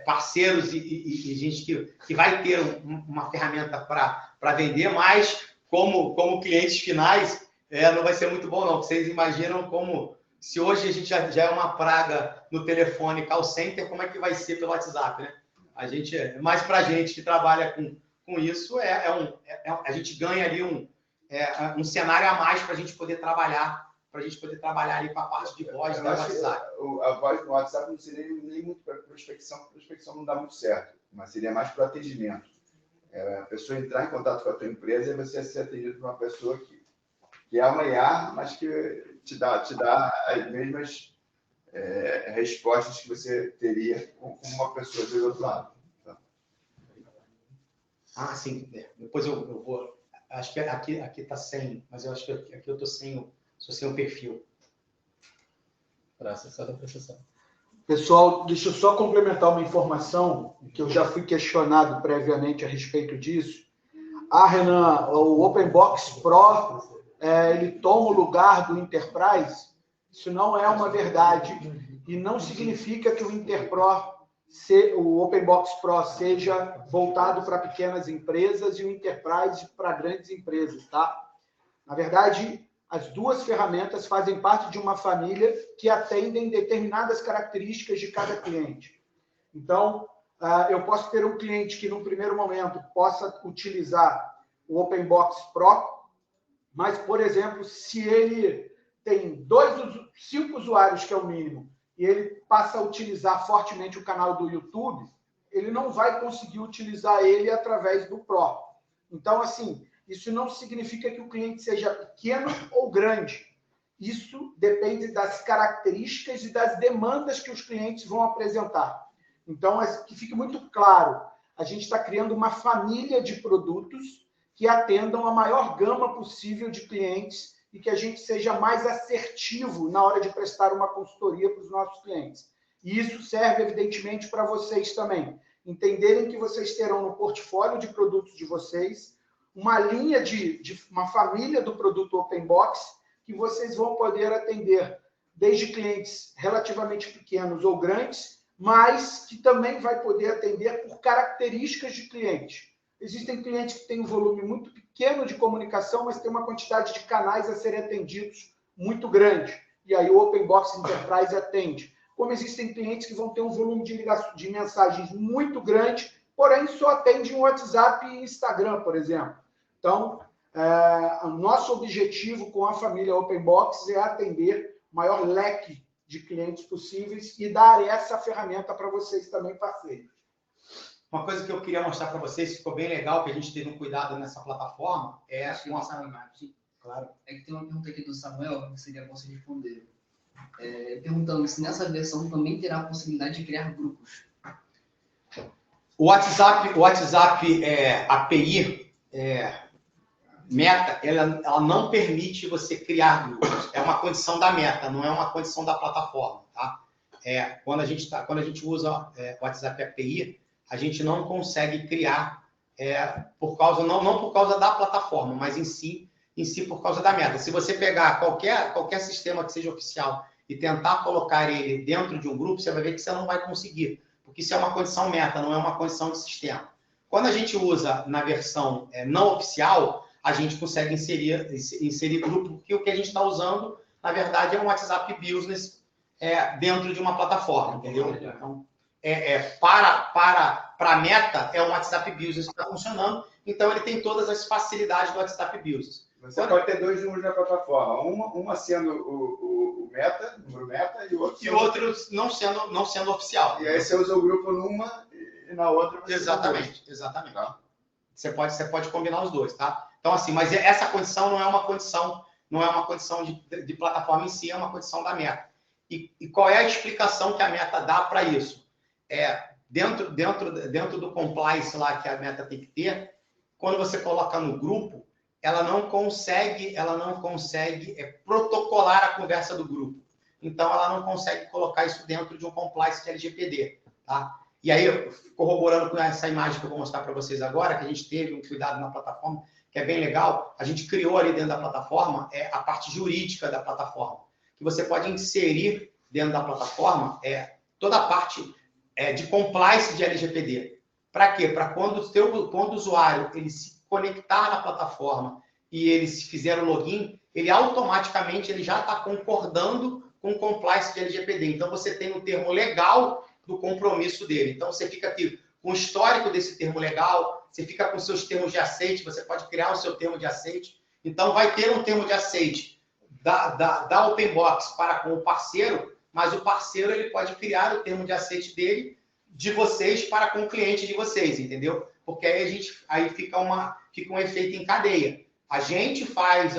parceiros e gente que vai ter uma ferramenta para vender, mas como clientes finais, não vai ser muito bom, não. Vocês imaginam se hoje a gente já é uma praga no telefone call center, como é que vai ser pelo WhatsApp, né? Mais para a gente que trabalha com isso, a gente ganha ali um cenário a mais para a gente poder trabalhar ali com a parte de voz do WhatsApp. A voz do WhatsApp não seria nem muito para prospecção, prospecção não dá muito certo, mas seria mais para atendimento. A pessoa entrar em contato com a tua empresa e você ser atendido por uma pessoa que é uma IA, mas que te dá as mesmas respostas que você teria com uma pessoa do outro lado. Ah, sim. Depois eu vou... Acho que aqui está sem, mas eu acho que aqui eu estou sem o perfil. Para acessar a processão. Pessoal, deixa eu só complementar uma informação que eu já fui questionado previamente a respeito disso. Renan, o OpenBox Pro, ele toma o lugar do Enterprise? Isso não é uma verdade. E não significa que o OpenBox Pro seja voltado para pequenas empresas e o Enterprise para grandes empresas, tá? Na verdade, as duas ferramentas fazem parte de uma família que atendem determinadas características de cada cliente. Então, eu posso ter um cliente que, num primeiro momento, possa utilizar o OpenBox Pro, mas, por exemplo, se ele tem 5 usuários, que é o mínimo, e ele passa a utilizar fortemente o canal do YouTube, ele não vai conseguir utilizar ele através do Pro. Então, assim, isso não significa que o cliente seja pequeno ou grande. Isso depende das características e das demandas que os clientes vão apresentar. Então, que fique muito claro, a gente está criando uma família de produtos que atendam a maior gama possível de clientes e que a gente seja mais assertivo na hora de prestar uma consultoria para os nossos clientes. E isso serve, evidentemente, para vocês também. Entenderem que vocês terão no portfólio de produtos de vocês uma linha uma família do produto Open Box que vocês vão poder atender desde clientes relativamente pequenos ou grandes, mas que também vai poder atender por características de cliente. Existem clientes que têm um volume muito pequeno de comunicação, mas tem uma quantidade de canais a serem atendidos muito grande. E aí o Open Box Enterprise atende. Como existem clientes que vão ter um volume de mensagens muito grande, porém só atendem o WhatsApp e Instagram, por exemplo. Então, o nosso objetivo com a família Open Box é atender o maior leque de clientes possíveis e dar essa ferramenta para vocês também, parceiros. Uma coisa que eu queria mostrar para vocês, ficou bem legal, que a gente teve um cuidado nessa plataforma, é Claro. É que tem uma pergunta aqui do Samuel, que seria bom você responder. Perguntando se nessa versão também terá a possibilidade de criar grupos. O WhatsApp API Meta, ela não permite você criar grupos. É uma condição da Meta, não é uma condição da plataforma, tá? Quando a gente usa o WhatsApp API, a gente não consegue criar não por causa da plataforma, mas em si por causa da Meta. Se você pegar qualquer sistema que seja oficial e tentar colocar ele dentro de um grupo, você vai ver que você não vai conseguir, porque isso é uma condição Meta, não é uma condição de sistema. Quando a gente usa na versão não oficial, a gente consegue inserir grupo, porque o que a gente está usando, na verdade, é um WhatsApp Business dentro de uma plataforma, entendeu? Então, para a Meta, é um WhatsApp Business que está funcionando, então ele tem todas as facilidades do WhatsApp Business. Você pode ter dois números na plataforma, uma sendo o número meta, e o outro não sendo oficial. E aí você usa o grupo numa e na outra você exatamente. Tá? Você pode combinar os dois, tá? Então, assim, mas essa condição não é uma condição de plataforma em si, é uma condição da Meta. E qual é a explicação que a Meta dá para isso? Dentro do compliance lá que a Meta tem que ter, quando você coloca no grupo, ela não consegue protocolar a conversa do grupo. Então, ela não consegue colocar isso dentro de um compliance de LGPD, tá? E aí, corroborando com essa imagem que eu vou mostrar para vocês agora, que a gente teve um cuidado na plataforma, que é bem legal, a gente criou ali dentro da plataforma a parte jurídica da plataforma, que você pode inserir dentro da plataforma toda a parte de compliance de LGPD. Para quê? Para quando o usuário ele se conectar na plataforma e ele se fizer o login, ele automaticamente já está concordando com o compliance de LGPD. Então, você tem o termo legal do compromisso dele. Então, você fica aqui com o histórico desse termo legal, você fica com seus termos de aceite, você pode criar o seu termo de aceite. Então, vai ter um termo de aceite da Open Box para com o parceiro, mas o parceiro ele pode criar o termo de aceite dele, de vocês, para com o cliente de vocês, entendeu? Porque aí fica um efeito em cadeia. A gente faz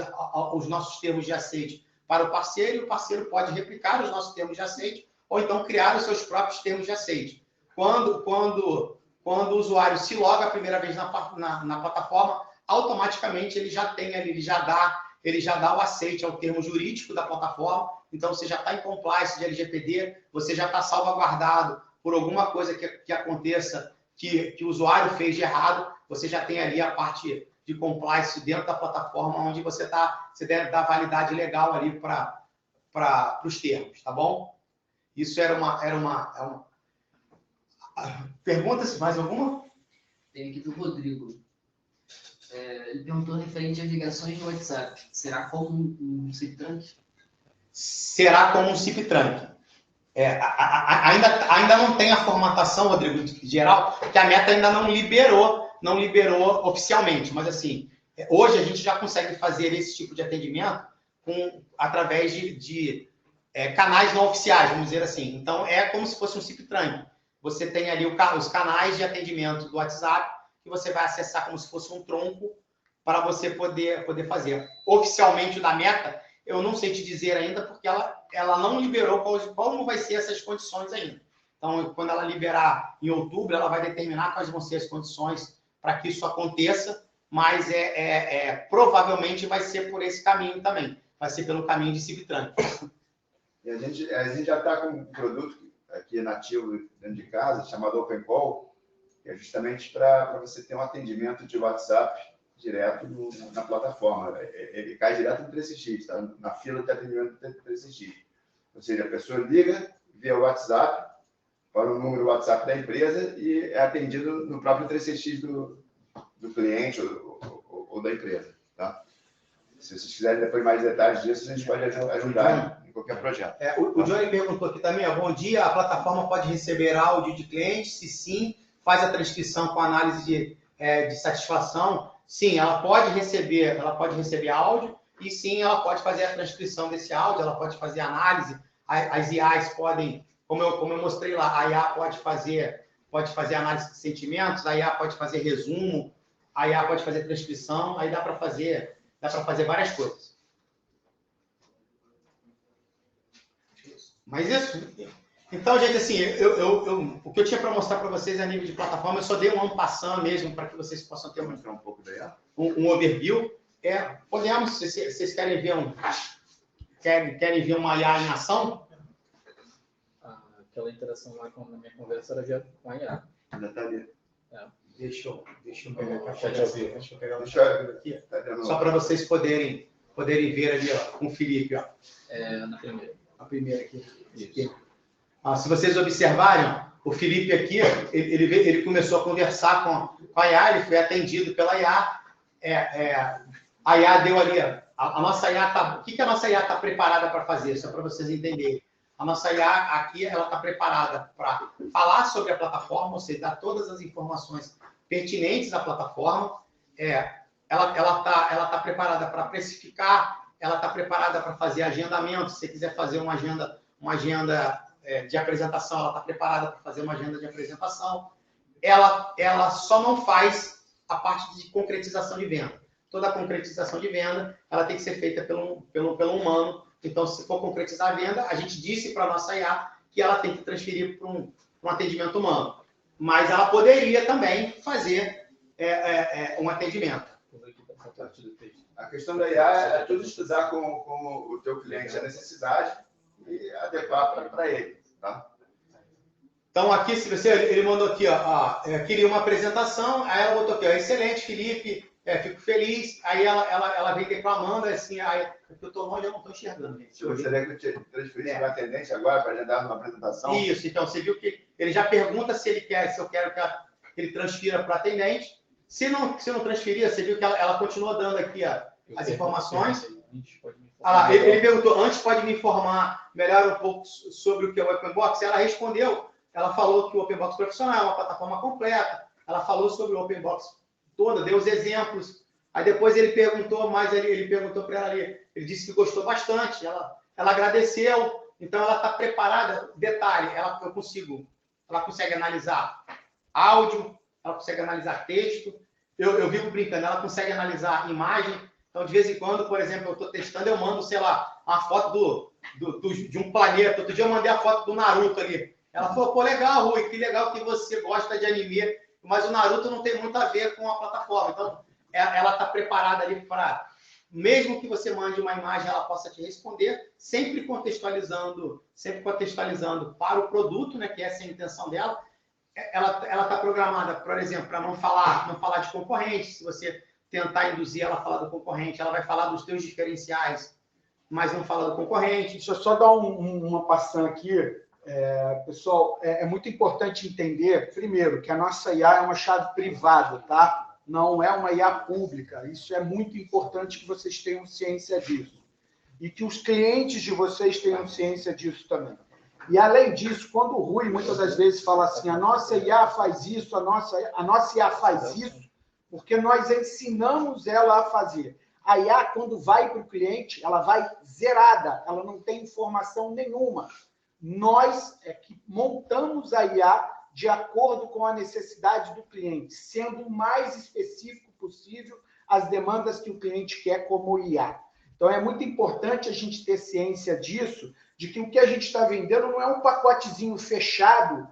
os nossos termos de aceite para o parceiro e o parceiro pode replicar os nossos termos de aceite ou então criar os seus próprios termos de aceite. Quando o usuário se loga a primeira vez na plataforma, automaticamente ele já tem ali, ele já dá o aceite ao termo jurídico da plataforma, então você já está em compliance de LGPD, você já está salvaguardado por alguma coisa que aconteça que o usuário fez de errado, você já tem ali a parte de compliance dentro da plataforma, onde você deve dar validade legal ali para os termos, tá bom? Isso era uma... Pergunta-se mais alguma? Tem aqui do Rodrigo. Ele perguntou referente às ligações no WhatsApp. Será como um CIP-Trunk? Será como um CIP-Trunk. Ainda não tem a formatação, Rodrigo, geral, que a Meta ainda não liberou oficialmente. Mas, assim, hoje a gente já consegue fazer esse tipo de atendimento através de canais não oficiais, vamos dizer assim. Então, é como se fosse um CIP-Trunk. Você tem ali os canais de atendimento do WhatsApp que você vai acessar como se fosse um tronco para você poder fazer. Oficialmente, o da Meta, eu não sei te dizer ainda, porque ela não liberou como vai ser essas condições ainda. Então, quando ela liberar em outubro, ela vai determinar quais vão ser as condições para que isso aconteça. mas provavelmente vai ser por esse caminho também. Vai ser pelo caminho de Civitran. E a gente já está com um produto aqui nativo dentro de casa, chamado Open Call, que é justamente para você ter um atendimento de WhatsApp direto na plataforma. Ele cai direto no 3CX, tá? Na fila de atendimento do 3CX. Ou seja, a pessoa liga via WhatsApp para o número WhatsApp da empresa e é atendido no próprio 3CX do cliente ou da empresa. Tá? Se vocês quiserem depois mais detalhes disso, a gente pode ajudar em qualquer projeto. O Johnny perguntou aqui também, bom dia, a plataforma pode receber áudio de cliente? Se sim, faz a transcrição com análise de satisfação. Sim, ela pode receber áudio e sim, ela pode fazer a transcrição desse áudio, ela pode fazer análise, as IAs podem, como eu mostrei lá, a IA pode fazer análise de sentimentos, a IA pode fazer resumo, a IA pode fazer transcrição, aí dá para fazer várias coisas. Mas isso... Então, gente, assim, o que eu tinha para mostrar para vocês a nível de plataforma, eu só dei um en passant mesmo, para que vocês possam ter um pouco da IA. Um overview. Podemos, se vocês querem ver querem ver uma IA em ação? Aquela interação lá na minha conversa era já com a IA. Ainda está ali. Deixa eu pegar o Deixa eu aqui. Só para vocês poderem ver ali, ó, com o Felipe, ó. Na primeira. A primeira aqui. Isso. Se vocês observarem, ó, o Felipe aqui, ele começou a conversar com a IA, ele foi atendido pela IA. A IA deu ali, a nossa IA o que a nossa IA está preparada para fazer? Só para vocês entenderem. A nossa IA aqui, ela está preparada para falar sobre a plataforma, ou seja, dar todas as informações pertinentes à plataforma. Ela tá preparada para precificar, ela está preparada para fazer agendamento. Se você quiser fazer uma agenda de apresentação, ela está preparada para fazer uma agenda de apresentação. Ela só não faz a parte de concretização de venda. Toda a concretização de venda, ela tem que ser feita pelo humano. Então, se for concretizar a venda, a gente disse para a nossa IA que ela tem que transferir para um atendimento humano. Mas ela poderia também fazer um atendimento. A questão da IA é tudo estudar com o teu cliente a necessidade e adequar para ele. Tá? Então, aqui, ele mandou aqui, queria uma apresentação, aí ela botou aqui, excelente, Felipe, fico feliz. Aí ela vem declamando, assim, eu estou longe, eu não estou enxergando. Gente. Se você gostaria que eu transferisse para o atendente agora para agendar uma apresentação? Isso, então, você viu que ele já pergunta se eu quero que ele transfira para o atendente. Se não transferir, você viu que ela continua dando aqui as informações. Ele perguntou, antes pode me informar melhor um pouco sobre o que é o OpenBox? Ela respondeu, ela falou que o OpenBox profissional é uma plataforma completa, ela falou sobre o OpenBox toda, deu os exemplos, aí depois ele perguntou ele perguntou para ela ali, ele disse que gostou bastante, ela agradeceu, então ela está preparada, detalhe, ela consegue analisar áudio, ela consegue analisar texto, eu vivo brincando, ela consegue analisar imagem. Então, de vez em quando, por exemplo, eu estou testando, eu mando, sei lá, uma foto de um planeta. Outro dia eu mandei a foto do Naruto ali. Ela falou, pô, legal, Rui, que legal que você gosta de anime, mas o Naruto não tem muito a ver com a plataforma. Então, ela está preparada ali para, mesmo que você mande uma imagem, ela possa te responder, sempre contextualizando para o produto, né, que essa é a intenção dela. Ela está programada, por exemplo, para não falar de concorrente. Se você tentar induzir ela a falar do concorrente, ela vai falar dos teus diferenciais, mas não fala do concorrente. Deixa eu só dar uma passada aqui. Pessoal, é muito importante entender, primeiro, que a nossa IA é uma chave privada, tá? Não é uma IA pública. Isso é muito importante que vocês tenham ciência disso. E que os clientes de vocês tenham ciência disso também. E, além disso, quando o Rui, muitas das vezes, fala assim, a nossa IA faz isso, a nossa IA faz isso, porque nós ensinamos ela a fazer. A IA, quando vai para o cliente, ela vai zerada, ela não tem informação nenhuma. Nós é que montamos a IA de acordo com a necessidade do cliente, sendo o mais específico possível as demandas que o cliente quer como IA. Então, é muito importante a gente ter ciência disso, de que o que a gente está vendendo não é um pacotezinho fechado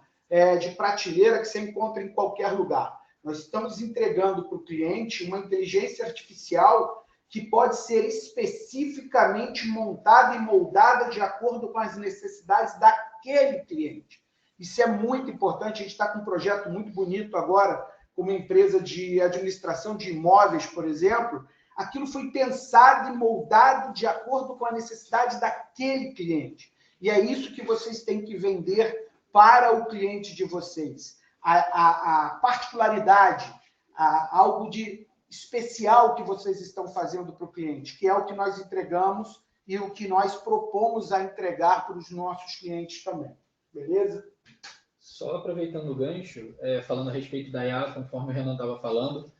de prateleira que você encontra em qualquer lugar. Nós estamos entregando para o cliente uma inteligência artificial que pode ser especificamente montada e moldada de acordo com as necessidades daquele cliente. Isso é muito importante. A gente está com um projeto muito bonito agora, com uma empresa de administração de imóveis, por exemplo. Aquilo foi pensado e moldado de acordo com a necessidade daquele cliente. E é isso que vocês têm que vender para o cliente de vocês. A particularidade, algo de especial que vocês estão fazendo para o cliente, que é o que nós entregamos e o que nós propomos a entregar para os nossos clientes também. Beleza? Só aproveitando o gancho, falando a respeito da IA, conforme o Renan estava falando,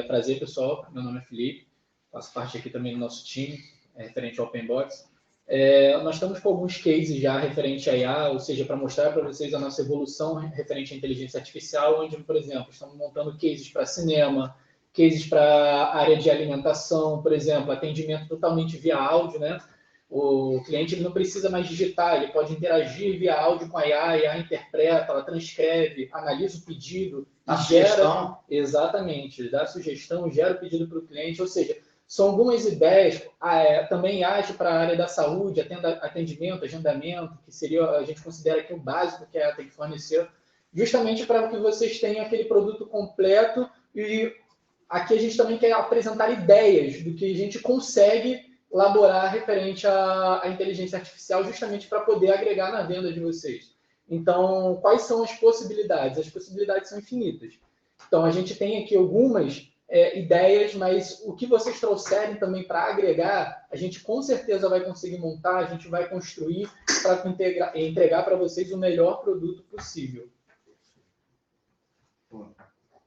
prazer, pessoal, meu nome é Felipe, faço parte aqui também do nosso time, referente ao OpenBox. Nós estamos com alguns cases já referente à IA, ou seja, para mostrar para vocês a nossa evolução referente à inteligência artificial, onde, por exemplo, estamos montando cases para cinema, cases para área de alimentação, por exemplo, atendimento totalmente via áudio, né? O cliente ele não precisa mais digitar, ele pode interagir via áudio com a IA interpreta, ela transcreve, analisa o pedido, A gera... sugestão. Exatamente, dá sugestão, gera o pedido para o cliente, ou seja, são algumas ideias, também age para a área da saúde, atendimento, agendamento, que seria, a gente considera que o básico que a IA tem que fornecer, justamente para que vocês tenham aquele produto completo. E aqui a gente também quer apresentar ideias do que a gente consegue elaborar referente à inteligência artificial, justamente para poder agregar na venda de vocês. Então, quais são as possibilidades? As possibilidades são infinitas. Então, a gente tem aqui algumas ideias, mas o que vocês trouxerem também para agregar, a gente com certeza vai conseguir montar, a gente vai construir para entregar para vocês o melhor produto possível.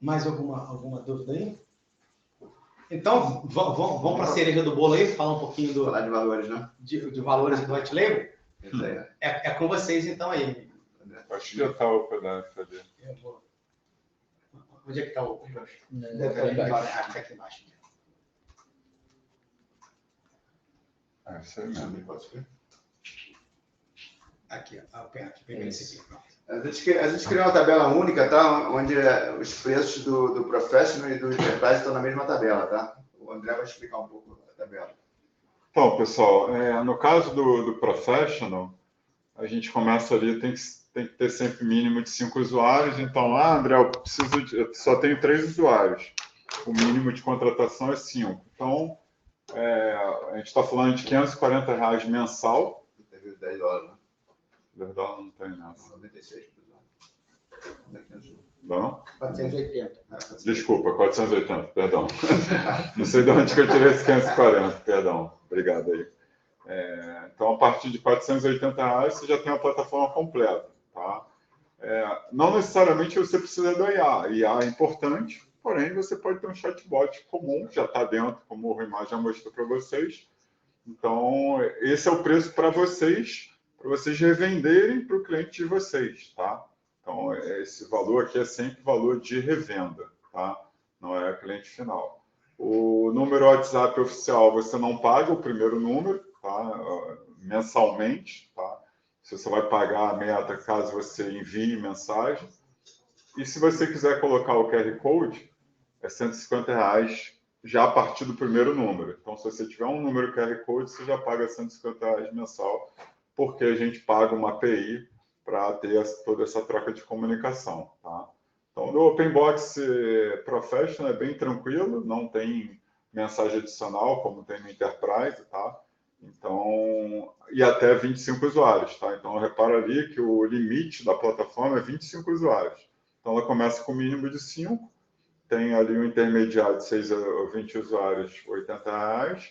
Mais alguma dúvida aí? Então, vamos para a cereja do bolo aí, falar um pouquinho Falar de valores, né? de valores do white label? Isso aí. É com vocês, então, aí. Acho que já está o PDF ali. Onde é que está o... Deve estar aqui embaixo. Aqui embaixo. Isso aí mesmo. Pode ser. Aqui, ó. Peguei esse aqui. A gente criou uma tabela única, tá? Onde os preços do Professional e do Enterprise estão na mesma tabela, tá? O André vai explicar um pouco a tabela. Então, pessoal, no caso do Professional, a gente começa ali, tem que ter sempre mínimo de 5 usuários. Então, André, eu só tenho 3 usuários. O mínimo de contratação é 5. Então, a gente está falando de R$540 mensal. Teve $10, né? Verdade, não tem nessa. 96 Não? 480. Desculpa, 480, perdão. Não sei de onde que eu tirei esse 540, perdão. Obrigado aí. Então, a partir de R$480, você já tem a plataforma completa, tá? Não necessariamente você precisa da IA. A IA é importante, porém, você pode ter um chatbot comum, que já está dentro, como o Rimar já mostrou para vocês. Então, esse é o preço para vocês revenderem para o cliente de vocês, tá? Então, esse valor aqui é sempre valor de revenda, tá? Não é cliente final. O número WhatsApp oficial, você não paga o primeiro número, tá? Mensalmente, tá? Você vai pagar a meta caso você envie mensagem. E se você quiser colocar o QR Code, é R$150 já a partir do primeiro número. Então, se você tiver um número QR Code, você já paga R$150 mensal, porque a gente paga uma API para ter toda essa troca de comunicação, tá? Então, no OpenBox Professional é bem tranquilo, não tem mensagem adicional, como tem no Enterprise, tá? Então, e até 25 usuários, tá? Então, repara ali que o limite da plataforma é 25 usuários. Então, ela começa com o mínimo de 5, tem ali um intermediário de 6 a 20 usuários, R$80,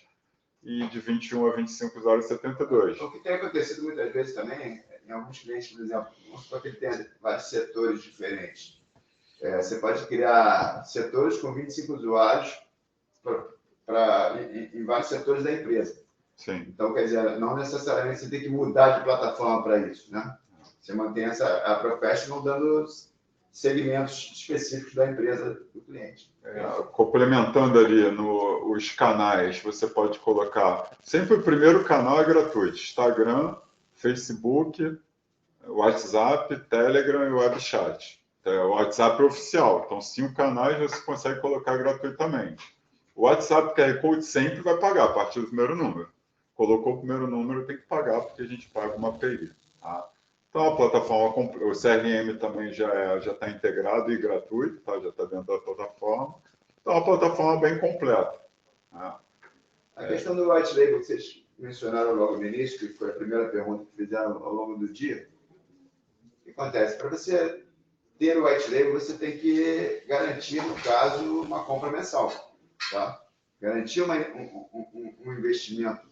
e de 21 a 25 usuários, 72. O que tem acontecido muitas vezes também, em alguns clientes, por exemplo, vamos supor que ele tenha vários setores diferentes. Você pode criar setores com 25 usuários em vários setores da empresa. Sim. Então, quer dizer, não necessariamente você tem que mudar de plataforma para isso, né? Você mantém a Professional dando segmentos específicos da empresa do cliente. Complementando ali os canais, você pode colocar... Sempre o primeiro canal é gratuito. Instagram, Facebook, WhatsApp, Telegram e WebChat. O WhatsApp é oficial, então 5 canais você consegue colocar gratuitamente. O WhatsApp QR Code sempre vai pagar a partir do primeiro número. Colocou o primeiro número, tem que pagar, porque a gente paga uma API. Tá? Então, a plataforma, o CRM também já está integrado e gratuito, tá? Já está dentro da plataforma. Então, é uma plataforma bem completa. Tá? A questão do white label, vocês mencionaram logo no início, que foi a primeira pergunta que fizeram ao longo do dia. O que acontece? Para você ter o white label, você tem que garantir, no caso, uma compra mensal. Tá? Garantir um investimento.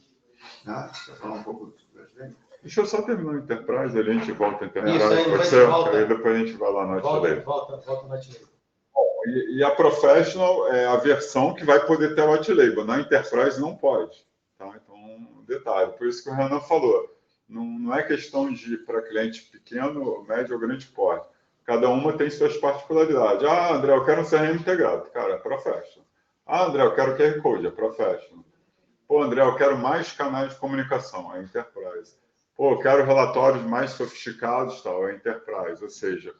Né? Você vai falar um pouco do white label? Deixa eu só terminar o Enterprise, ali a gente volta ao Enterprise. Isso, aí pode depois ser? volta. Aí depois a gente vai lá no white label. Volta no white label. E a Professional é a versão que vai poder ter o white label. Na Enterprise não pode. Tá? Então, detalhe. Por isso que o Renan falou. Não é questão de para cliente pequeno, médio ou grande porte. Cada uma tem suas particularidades. Ah, André, eu quero um CRM integrado. Cara, é Professional. Ah, André, eu quero QR Code. É Professional. Pô, André, eu quero mais canais de comunicação. É Enterprise. Pô, eu quero relatórios mais sofisticados. Tal, é Enterprise. Ou seja,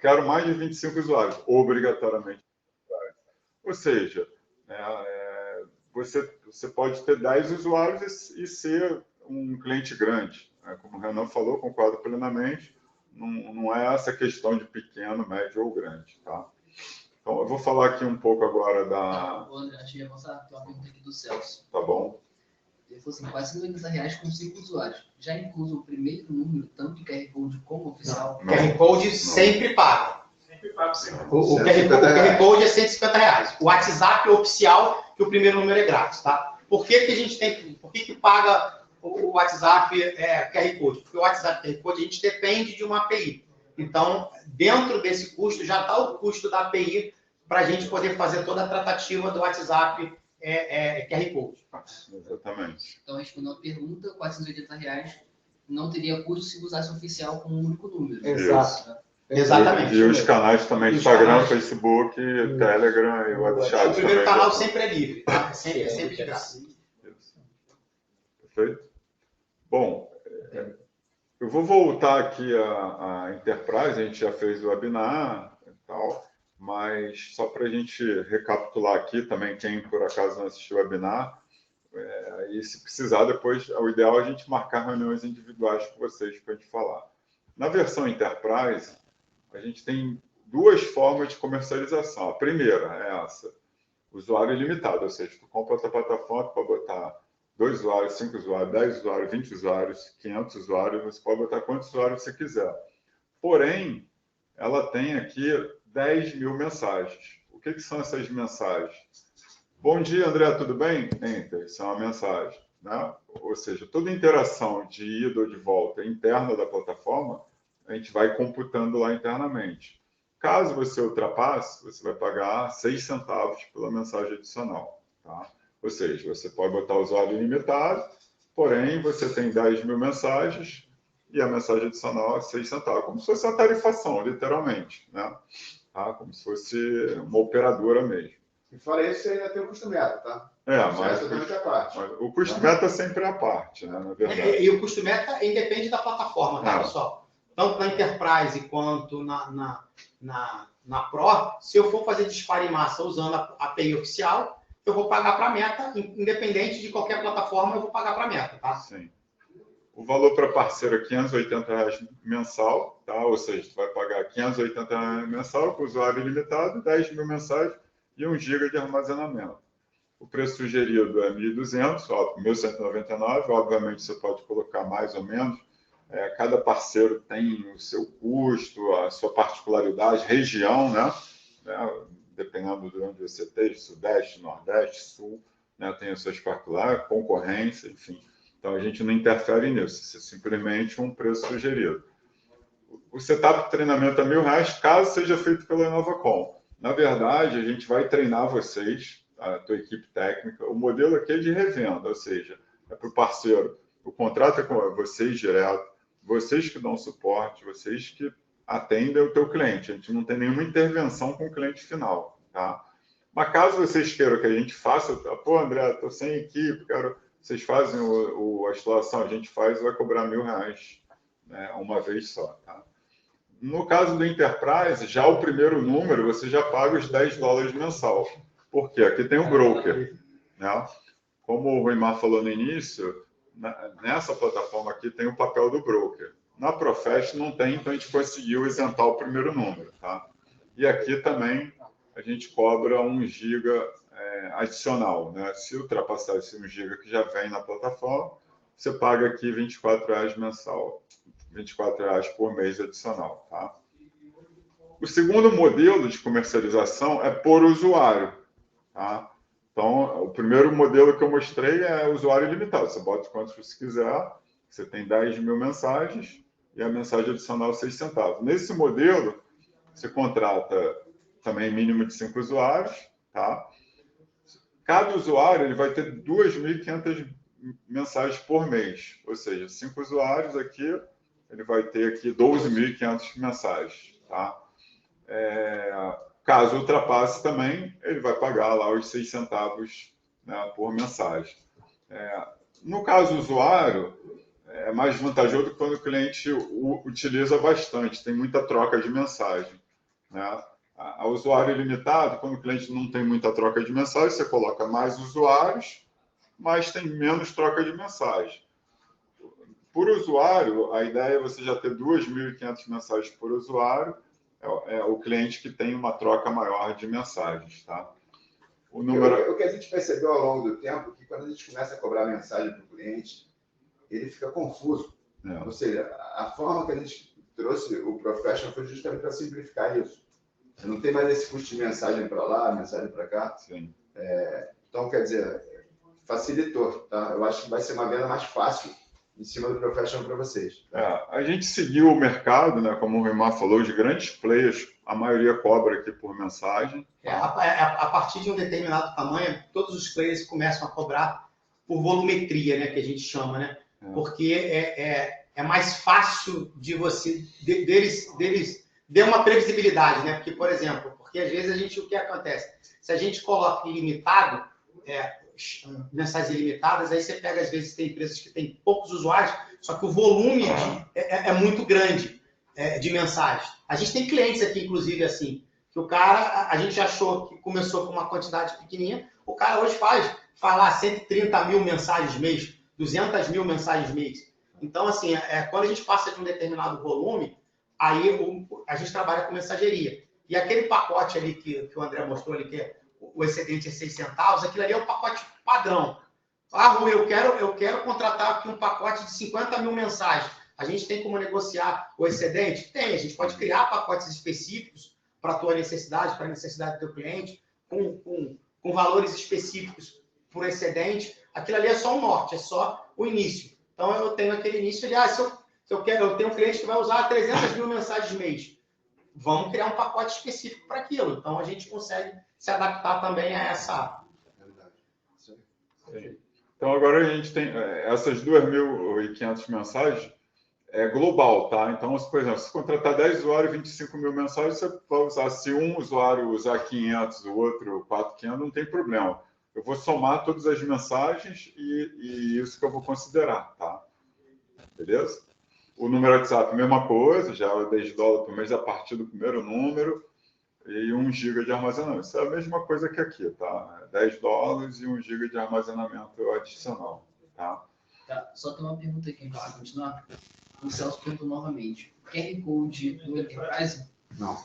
quero mais de 25 usuários, obrigatoriamente. Ou seja, você pode ter 10 usuários e ser um cliente grande. Como o Renan falou, concordo plenamente, não é essa questão de pequeno, médio ou grande. Tá? Então, eu vou falar aqui um pouco agora da... André, antes de avançar, tem uma pergunta aqui do Celso. Tá bom. Ele falou assim, R$490 com 5 usuários. Já incluso o primeiro número, tanto de QR Code como oficial? O QR Code sempre paga. Sempre pago, sempre. O QR Code é R$150. O WhatsApp é oficial, que o primeiro número é grátis, tá? Por que a gente tem... Por que paga o WhatsApp QR Code? Porque o WhatsApp QR Code a gente depende de uma API. Então, dentro desse custo, já está o custo da API para a gente poder fazer toda a tratativa do WhatsApp QR Code. Exatamente. Então, respondendo a pergunta, R$480 não teria custo se usasse oficial com um único número. Exato. Exatamente. E os canais também, Instagram, Facebook, Telegram e WhatsApp. O primeiro canal sempre é livre, tá? Sempre de graça. Perfeito? Bom, eu vou voltar aqui à Enterprise, a gente já fez o webinar e tal, mas só para a gente recapitular aqui também, quem por acaso não assistiu o webinar, e se precisar depois, o ideal é a gente marcar reuniões individuais com vocês para a gente falar. Na versão Enterprise, a gente tem duas formas de comercialização. A primeira é essa, usuário ilimitado, ou seja, tu compra a tua plataforma para botar 2 usuários, 5 usuários, 10 usuários, 20 usuários, 500 usuários, você pode botar quantos usuários você quiser. Porém, ela tem aqui 10 mil mensagens. O que são essas mensagens? Bom dia, André, tudo bem? Enter, isso é uma mensagem. Né? Ou seja, toda interação de ida ou de volta interna da plataforma, a gente vai computando lá internamente. Caso você ultrapasse, você vai pagar 6 centavos pela mensagem adicional. Tá? Ou seja, você pode botar o usuário ilimitado, porém você tem 10 mil mensagens e a mensagem adicional é 6 centavos, como se fosse uma tarifação, literalmente. Né? Tá? Como se fosse uma operadora mesmo. E fora isso, você ainda tem o custo meta, tá? Mas o custo meta sempre é a parte, né? Na verdade. E o custo meta independe da plataforma, tá, pessoal? Tanto na Enterprise quanto na Pro, se eu for fazer disparo em massa usando a API oficial, eu vou pagar para a meta, independente de qualquer plataforma, eu vou pagar para a meta, tá? Sim. O valor para parceiro é R$580 mensal, tá? Ou seja, tu vai pagar R$580 mensal com usuário ilimitado, 10 mil mensagens e 1 GB de armazenamento. O preço sugerido é 1.200, 1.199, obviamente você pode colocar mais ou menos. Cada parceiro tem o seu custo, a sua particularidade, região, né? Dependendo de onde você esteja, Sudeste, Nordeste, Sul, né? Tem as suas particularidades, concorrência, enfim. Então, a gente não interfere nisso, isso é simplesmente um preço sugerido. O setup de treinamento é R$1.000, caso seja feito pela InovaCom. Na verdade, a gente vai treinar vocês, a tua equipe técnica. O modelo aqui é de revenda, ou seja, é para o parceiro. O contrato é com vocês direto, vocês que dão suporte, vocês que atendem o teu cliente. A gente não tem nenhuma intervenção com o cliente final, tá? Mas caso vocês queiram que a gente faça, pô, André, estou sem equipe, vocês fazem a instalação, a gente faz, vai cobrar R$1.000, né, uma vez só, tá? No caso do Enterprise, já o primeiro número, você já paga os $10 mensal. Por quê? Aqui tem o broker, né? Como o Ruimar falou no início, nessa plataforma aqui tem o papel do broker. Na Profest não tem, então a gente conseguiu isentar o primeiro número, tá? E aqui também a gente cobra 1 GB adicional, né? Se ultrapassar esse 1 GB que já vem na plataforma, você paga aqui R$24 mensal, R$24 por mês adicional, tá? O segundo modelo de comercialização é por usuário, tá? Então, o primeiro modelo que eu mostrei é usuário ilimitado. Você bota quantos você quiser, você tem 10.000 mensagens e a mensagem adicional 6 centavos. Nesse modelo, você contrata também mínimo de 5 usuários, tá? Cada usuário ele vai ter 2.500 mensagens por mês, ou seja, 5 usuários aqui, ele vai ter aqui 12.500 mensagens, tá? Caso ultrapasse também, ele vai pagar lá os 6 centavos, né, por mensagem. No caso usuário, é mais vantajoso quando o cliente utiliza bastante, tem muita troca de mensagem, né? A usuário ilimitado, quando o cliente não tem muita troca de mensagem, você coloca mais usuários, mas tem menos troca de mensagem. Por usuário, a ideia é você já ter 2.500 mensagens por usuário, é o cliente que tem uma troca maior de mensagens, tá? O que a gente percebeu ao longo do tempo, que quando a gente começa a cobrar mensagem para o cliente, ele fica confuso. Ou seja, a forma que a gente trouxe o Professional foi justamente para simplificar isso. Você não tem mais esse custo de mensagem para lá, mensagem para cá. Sim. Então, quer dizer, facilitou, tá? Eu acho que vai ser uma venda mais fácil em cima do Professional para vocês. Tá? A gente seguiu o mercado, né? Como o Ruimar falou, os grandes players, a maioria cobra aqui por mensagem. A partir de um determinado tamanho, todos os players começam a cobrar por volumetria, né? Que a gente chama, né? Porque é mais fácil de você deles dê uma previsibilidade, né? Porque, por exemplo, às vezes o que acontece? Se a gente coloca ilimitado, mensagens ilimitadas, aí você pega, às vezes, tem empresas que têm poucos usuários, só que o volume é muito grande de mensagens. A gente tem clientes aqui, inclusive, assim, que o cara, a gente achou que começou com uma quantidade pequenininha, o cara hoje faz lá 130.000 mensagens mês, 200.000 mensagens mês. Então, assim, quando a gente passa de um determinado volume, aí a gente trabalha com mensageria. E aquele pacote ali que o André mostrou ali, que o excedente é 6 centavos, aquilo ali é o pacote padrão. Rui, eu quero contratar aqui um pacote de 50.000 mensagens. A gente tem como negociar o excedente? Tem, a gente pode criar pacotes específicos para a tua necessidade, para a necessidade do teu cliente, com valores específicos por excedente. Aquilo ali é só o norte, é só o início. Então, eu tenho aquele início de, eu tenho um cliente que vai usar 300.000 mensagens mês. Vamos criar um pacote específico para aquilo. Então, a gente consegue se adaptar também a essa... Então, agora a gente tem essas 2.500 mensagens, global, tá? Então, por exemplo, se contratar 10 usuários, 25.000 mensagens, você vai usar, se um usuário usar 500, o outro 4.500, não tem problema. Eu vou somar todas as mensagens e isso que eu vou considerar, tá? Beleza? O número WhatsApp, mesma coisa, já é $10 por mês a partir do primeiro número e 1 GB de armazenamento. Isso é a mesma coisa que aqui, tá? $10 e 1 GB de armazenamento adicional, tá? Tá, só tem uma pergunta aqui antes de continuar. O Celso perguntou novamente. QR Code do Enterprise? Não,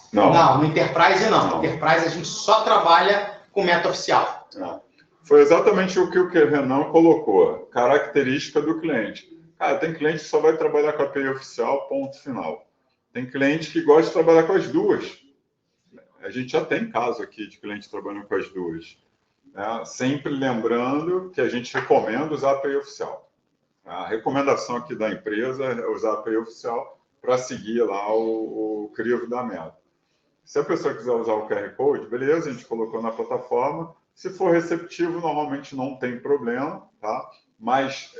no Enterprise não. No Enterprise a gente só trabalha com meta oficial. Foi exatamente o que o Renan colocou. Característica do cliente. Cara, tem cliente que só vai trabalhar com a API oficial, ponto final. Tem cliente que gosta de trabalhar com as duas. A gente já tem caso aqui de cliente trabalhando com as duas. Sempre lembrando que a gente recomenda usar a API oficial. A recomendação aqui da empresa é usar a API oficial para seguir lá o crivo da meta. Se a pessoa quiser usar o QR Code, beleza, a gente colocou na plataforma. Se for receptivo, normalmente não tem problema, tá? Mas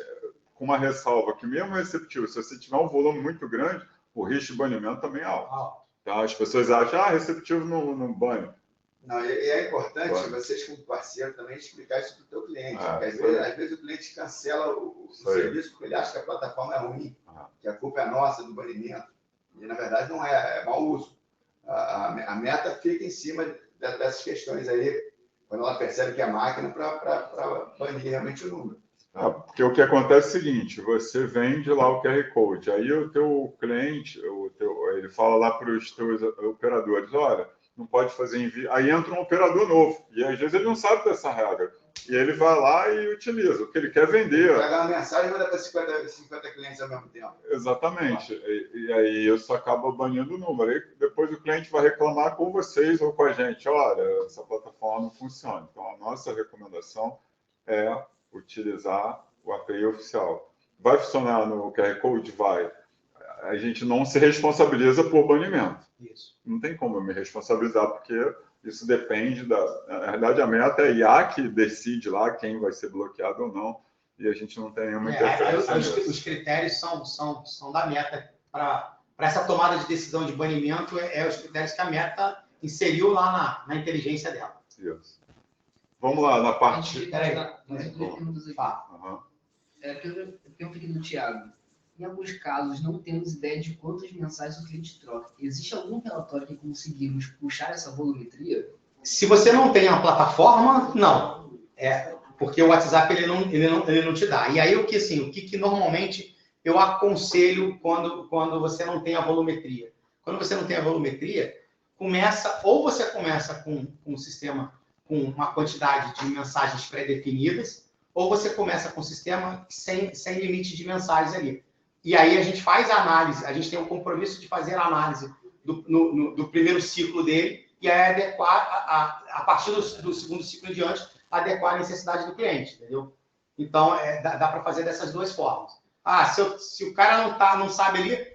com uma ressalva que mesmo receptivo, se você tiver um volume muito grande, o risco de banimento também é alto. Tá? As pessoas acham, receptivo não banha. Não, e é importante vocês, como parceiro, também explicar isso para o teu cliente. Porque às vezes o cliente cancela o serviço porque ele acha que a plataforma é ruim, que a culpa é nossa do banimento. E, na verdade, não é, é mau uso. A meta fica em cima dessas questões aí, quando ela percebe que é máquina, para banir realmente o número. Porque o que acontece é o seguinte, você vende lá o QR Code, aí o teu cliente, ele fala lá para os teus operadores, olha, não pode fazer envio, aí entra um operador novo, e às vezes ele não sabe dessa regra, e ele vai lá e utiliza, o que ele quer vender. Pega uma mensagem e manda para 50 clientes ao mesmo tempo. Exatamente, e aí isso acaba banindo o número, aí depois o cliente vai reclamar com vocês ou com a gente, olha, essa plataforma não funciona. Então a nossa recomendação é utilizar o API oficial. Vai funcionar no QR Code? Vai. A gente não se responsabiliza por banimento. Isso. Não tem como eu me responsabilizar, porque isso depende da... Na verdade, a meta é a IA que decide lá quem vai ser bloqueado ou não, e a gente não tem nenhuma interferência nisso. Os critérios são da meta. Para essa tomada de decisão de banimento, os critérios que a meta inseriu lá na inteligência dela. Isso. Vamos lá, na parte... Pergunta aqui do Thiago. Em alguns casos, não temos ideia de quantas mensagens o cliente troca. Existe algum relatório que conseguimos puxar essa volumetria? Se você não tem a plataforma, não. Porque o WhatsApp ele não te dá. E aí o que normalmente eu aconselho quando você não tem a volumetria? Quando você não tem a volumetria, você começa com um sistema com uma quantidade de mensagens pré-definidas, ou você começa com um sistema sem limite de mensagens ali. E aí a gente faz a análise, a gente tem o compromisso de fazer a análise do primeiro ciclo dele e aí adequar, a partir do segundo ciclo em diante, adequar a necessidade do cliente, entendeu? Então, dá para fazer dessas duas formas. Se o cara não sabe ali,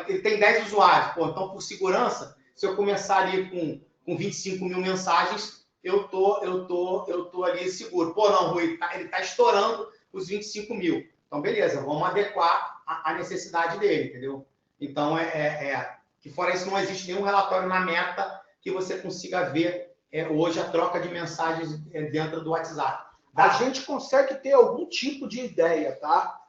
ele tem 10 usuários, então por segurança, se eu começar ali com 25 mil mensagens, eu tô ali seguro. Não, Rui, ele está estourando os 25 mil. Então, beleza, vamos adequar a necessidade dele, entendeu? Então, que fora isso, não existe nenhum relatório na meta que você consiga ver hoje a troca de mensagens dentro do WhatsApp. A gente consegue ter algum tipo de ideia, tá?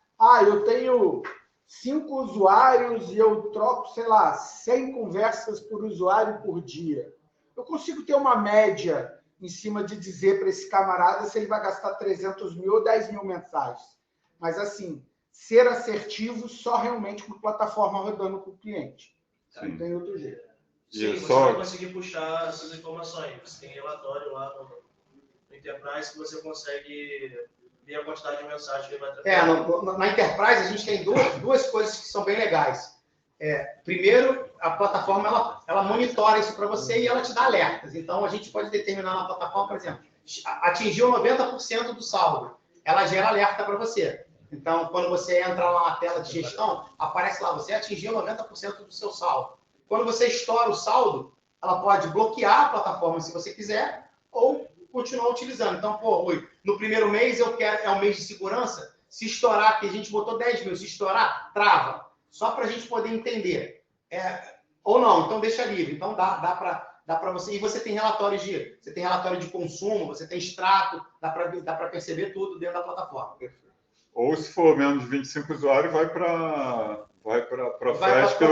Eu tenho 5 usuários e eu troco, 100 conversas por usuário por dia. Eu consigo ter uma média em cima de dizer para esse camarada se ele vai gastar 300 mil ou 10 mil mensagens. Mas, assim, ser assertivo só realmente com plataforma rodando com o cliente. Não tem outro jeito. Sim, você vai conseguir puxar essas informações. Você tem relatório lá no Enterprise que você consegue ver a quantidade de mensagens que ele vai tratar. Na Enterprise, a gente tem duas coisas que são bem legais. Primeiro, a plataforma ela monitora isso para você e ela te dá alertas. Então, a gente pode determinar na plataforma, por exemplo, atingiu 90% do saldo. Ela gera alerta para você. Então, quando você entra lá na tela de gestão, aparece lá, você atingiu 90% do seu saldo. Quando você estoura o saldo, ela pode bloquear a plataforma se você quiser ou continuar utilizando. Então, Rui, no primeiro mês é um mês de segurança. Se estourar, porque a gente botou 10 mil, se estourar, trava. Só para a gente poder entender. Ou não, então deixa livre. Então dá para você. E você tem relatório de consumo, você tem extrato, dá para perceber tudo dentro da plataforma. Ou se for menos de 25 usuários, vai para Profest, que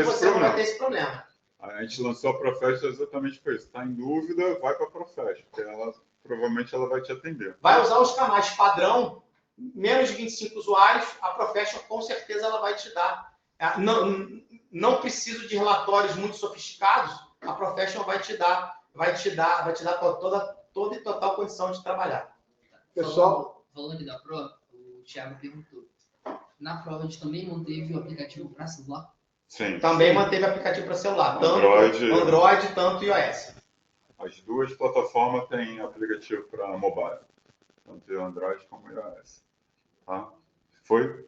você não vai ter esse problema. A gente lançou a Profest exatamente por isso. Está em dúvida, vai para a Profest, porque provavelmente ela vai te atender. Vai usar os canais padrão, menos de 25 usuários, a Professional com certeza ela vai te dar. Não preciso de relatórios muito sofisticados, a Professional vai te dar toda e total condição de trabalhar. Pessoal, falando aqui da prova, o Thiago perguntou. Na prova a gente também manteve o aplicativo para celular? Sim. Também manteve o aplicativo para celular, tanto Android, tanto iOS. As duas plataformas têm aplicativo para mobile, tanto Android como iOS. Tá? Foi?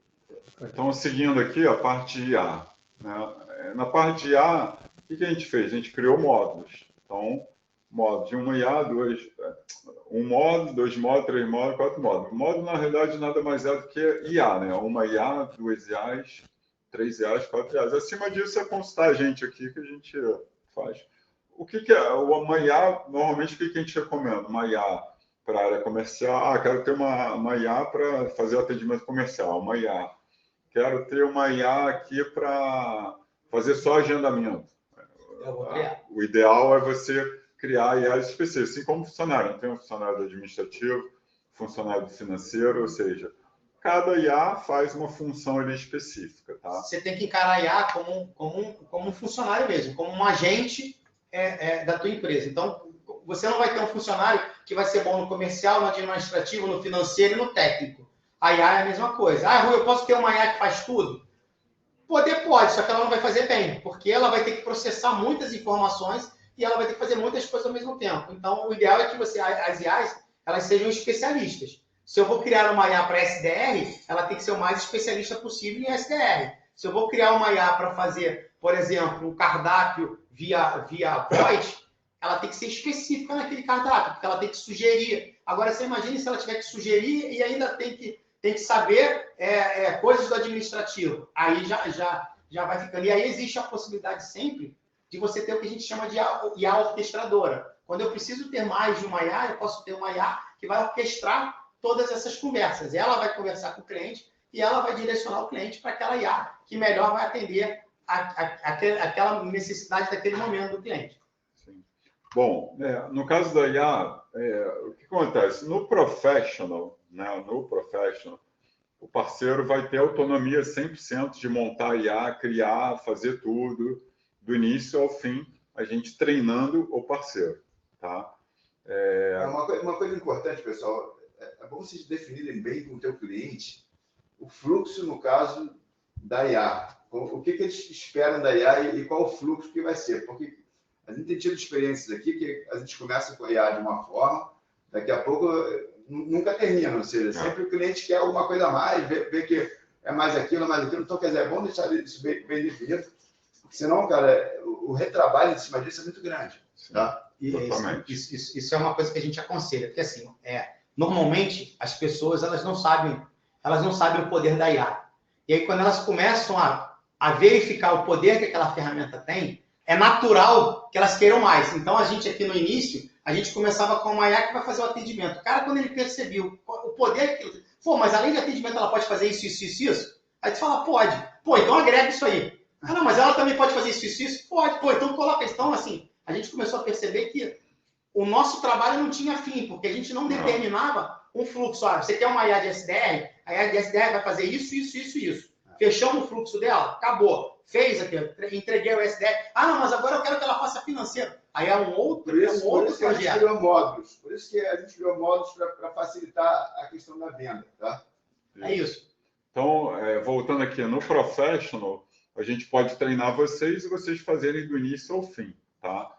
Então, seguindo aqui a parte de IA. Né? Na parte de IA, o que a gente fez? A gente criou módulos. Então, módulo de uma IA, um módulo, 2 módulos, 3 módulos, 4 módulos. O módulo, na realidade, nada mais é do que IA, né? Uma IA, 2 IAs, 3 IAs, 4 IAs. Acima disso, é consultar a gente aqui que a gente faz. O que é uma IA? Normalmente, o que a gente recomenda? Uma IA para a área comercial. Quero ter uma IA para fazer atendimento comercial. Uma IA. Quero ter uma IA aqui para fazer só agendamento. Eu vou criar. O ideal é você criar IAs específicas, assim como funcionário. Tem um funcionário administrativo, funcionário financeiro, ou seja, cada IA faz uma função ali específica, tá? Você tem que encarar a IA como um funcionário mesmo, como um agente da tua empresa. Então, você não vai ter um funcionário que vai ser bom no comercial, no administrativo, no financeiro e no técnico. A IA é a mesma coisa. Ah, Rui, eu posso ter uma IA que faz tudo? Poder pode, só que ela não vai fazer bem, porque ela vai ter que processar muitas informações e ela vai ter que fazer muitas coisas ao mesmo tempo. Então, o ideal é que as IAs elas sejam especialistas. Se eu vou criar uma IA para SDR, ela tem que ser o mais especialista possível em SDR. Se eu vou criar uma IA para fazer, por exemplo, um cardápio via voz, ela tem que ser específica naquele cardápio, porque ela tem que sugerir. Agora, você imagine se ela tiver que sugerir e ainda tem que saber coisas do administrativo. Aí já vai ficando. E aí existe a possibilidade sempre de você ter o que a gente chama de IA orquestradora. Quando eu preciso ter mais de uma IA, eu posso ter uma IA que vai orquestrar todas essas conversas. Ela vai conversar com o cliente e ela vai direcionar o cliente para aquela IA que melhor vai atender aquela necessidade daquele momento do cliente. Sim. Bom, no caso da IA, o que acontece? No professional, né, o parceiro vai ter autonomia 100% de montar a IA, criar, fazer tudo, do início ao fim, a gente treinando o parceiro. Tá? Uma coisa importante, pessoal, é bom vocês definirem bem com o teu cliente o fluxo, no caso, da IA. O que eles esperam da IA e qual o fluxo que vai ser. Porque a gente tem tido experiências aqui que a gente começa com a IA de uma forma, daqui a pouco nunca termina, ou seja, sempre o cliente quer alguma coisa a mais, vê que é mais aquilo. Então, quer dizer, é bom deixar isso bem definido, porque senão, cara, o retrabalho em cima disso é muito grande. Tá? Isso é uma coisa que a gente aconselha, porque assim, normalmente as pessoas elas não sabem o poder da IA. E aí quando elas começam a verificar o poder que aquela ferramenta tem, é natural que elas queiram mais. Então a gente aqui no início, a gente começava com uma IA que vai fazer o atendimento. O cara, quando ele percebeu o poder que... Pô, mas além de atendimento ela pode fazer isso. Aí tu fala, pode. Pô, então agrega isso aí. Ah, não, mas ela também pode fazer isso. Pode. Pô, então coloca. Então, assim, a gente começou a perceber que o nosso trabalho não tinha fim, porque a gente não determinava um fluxo. Você quer uma IA de SDR? A IA de SDR vai fazer isso. Fechamos o fluxo dela, acabou. Fez aqui, entreguei o SDR. Ah, não, mas agora eu quero que ela faça financeiro. Aí é um outro projeto. Por isso que a gente criou módulos. Por isso que a gente criou módulos para facilitar a questão da venda. Tá? É isso. Então, voltando aqui no Professional, a gente pode treinar vocês e vocês fazerem do início ao fim. Tá?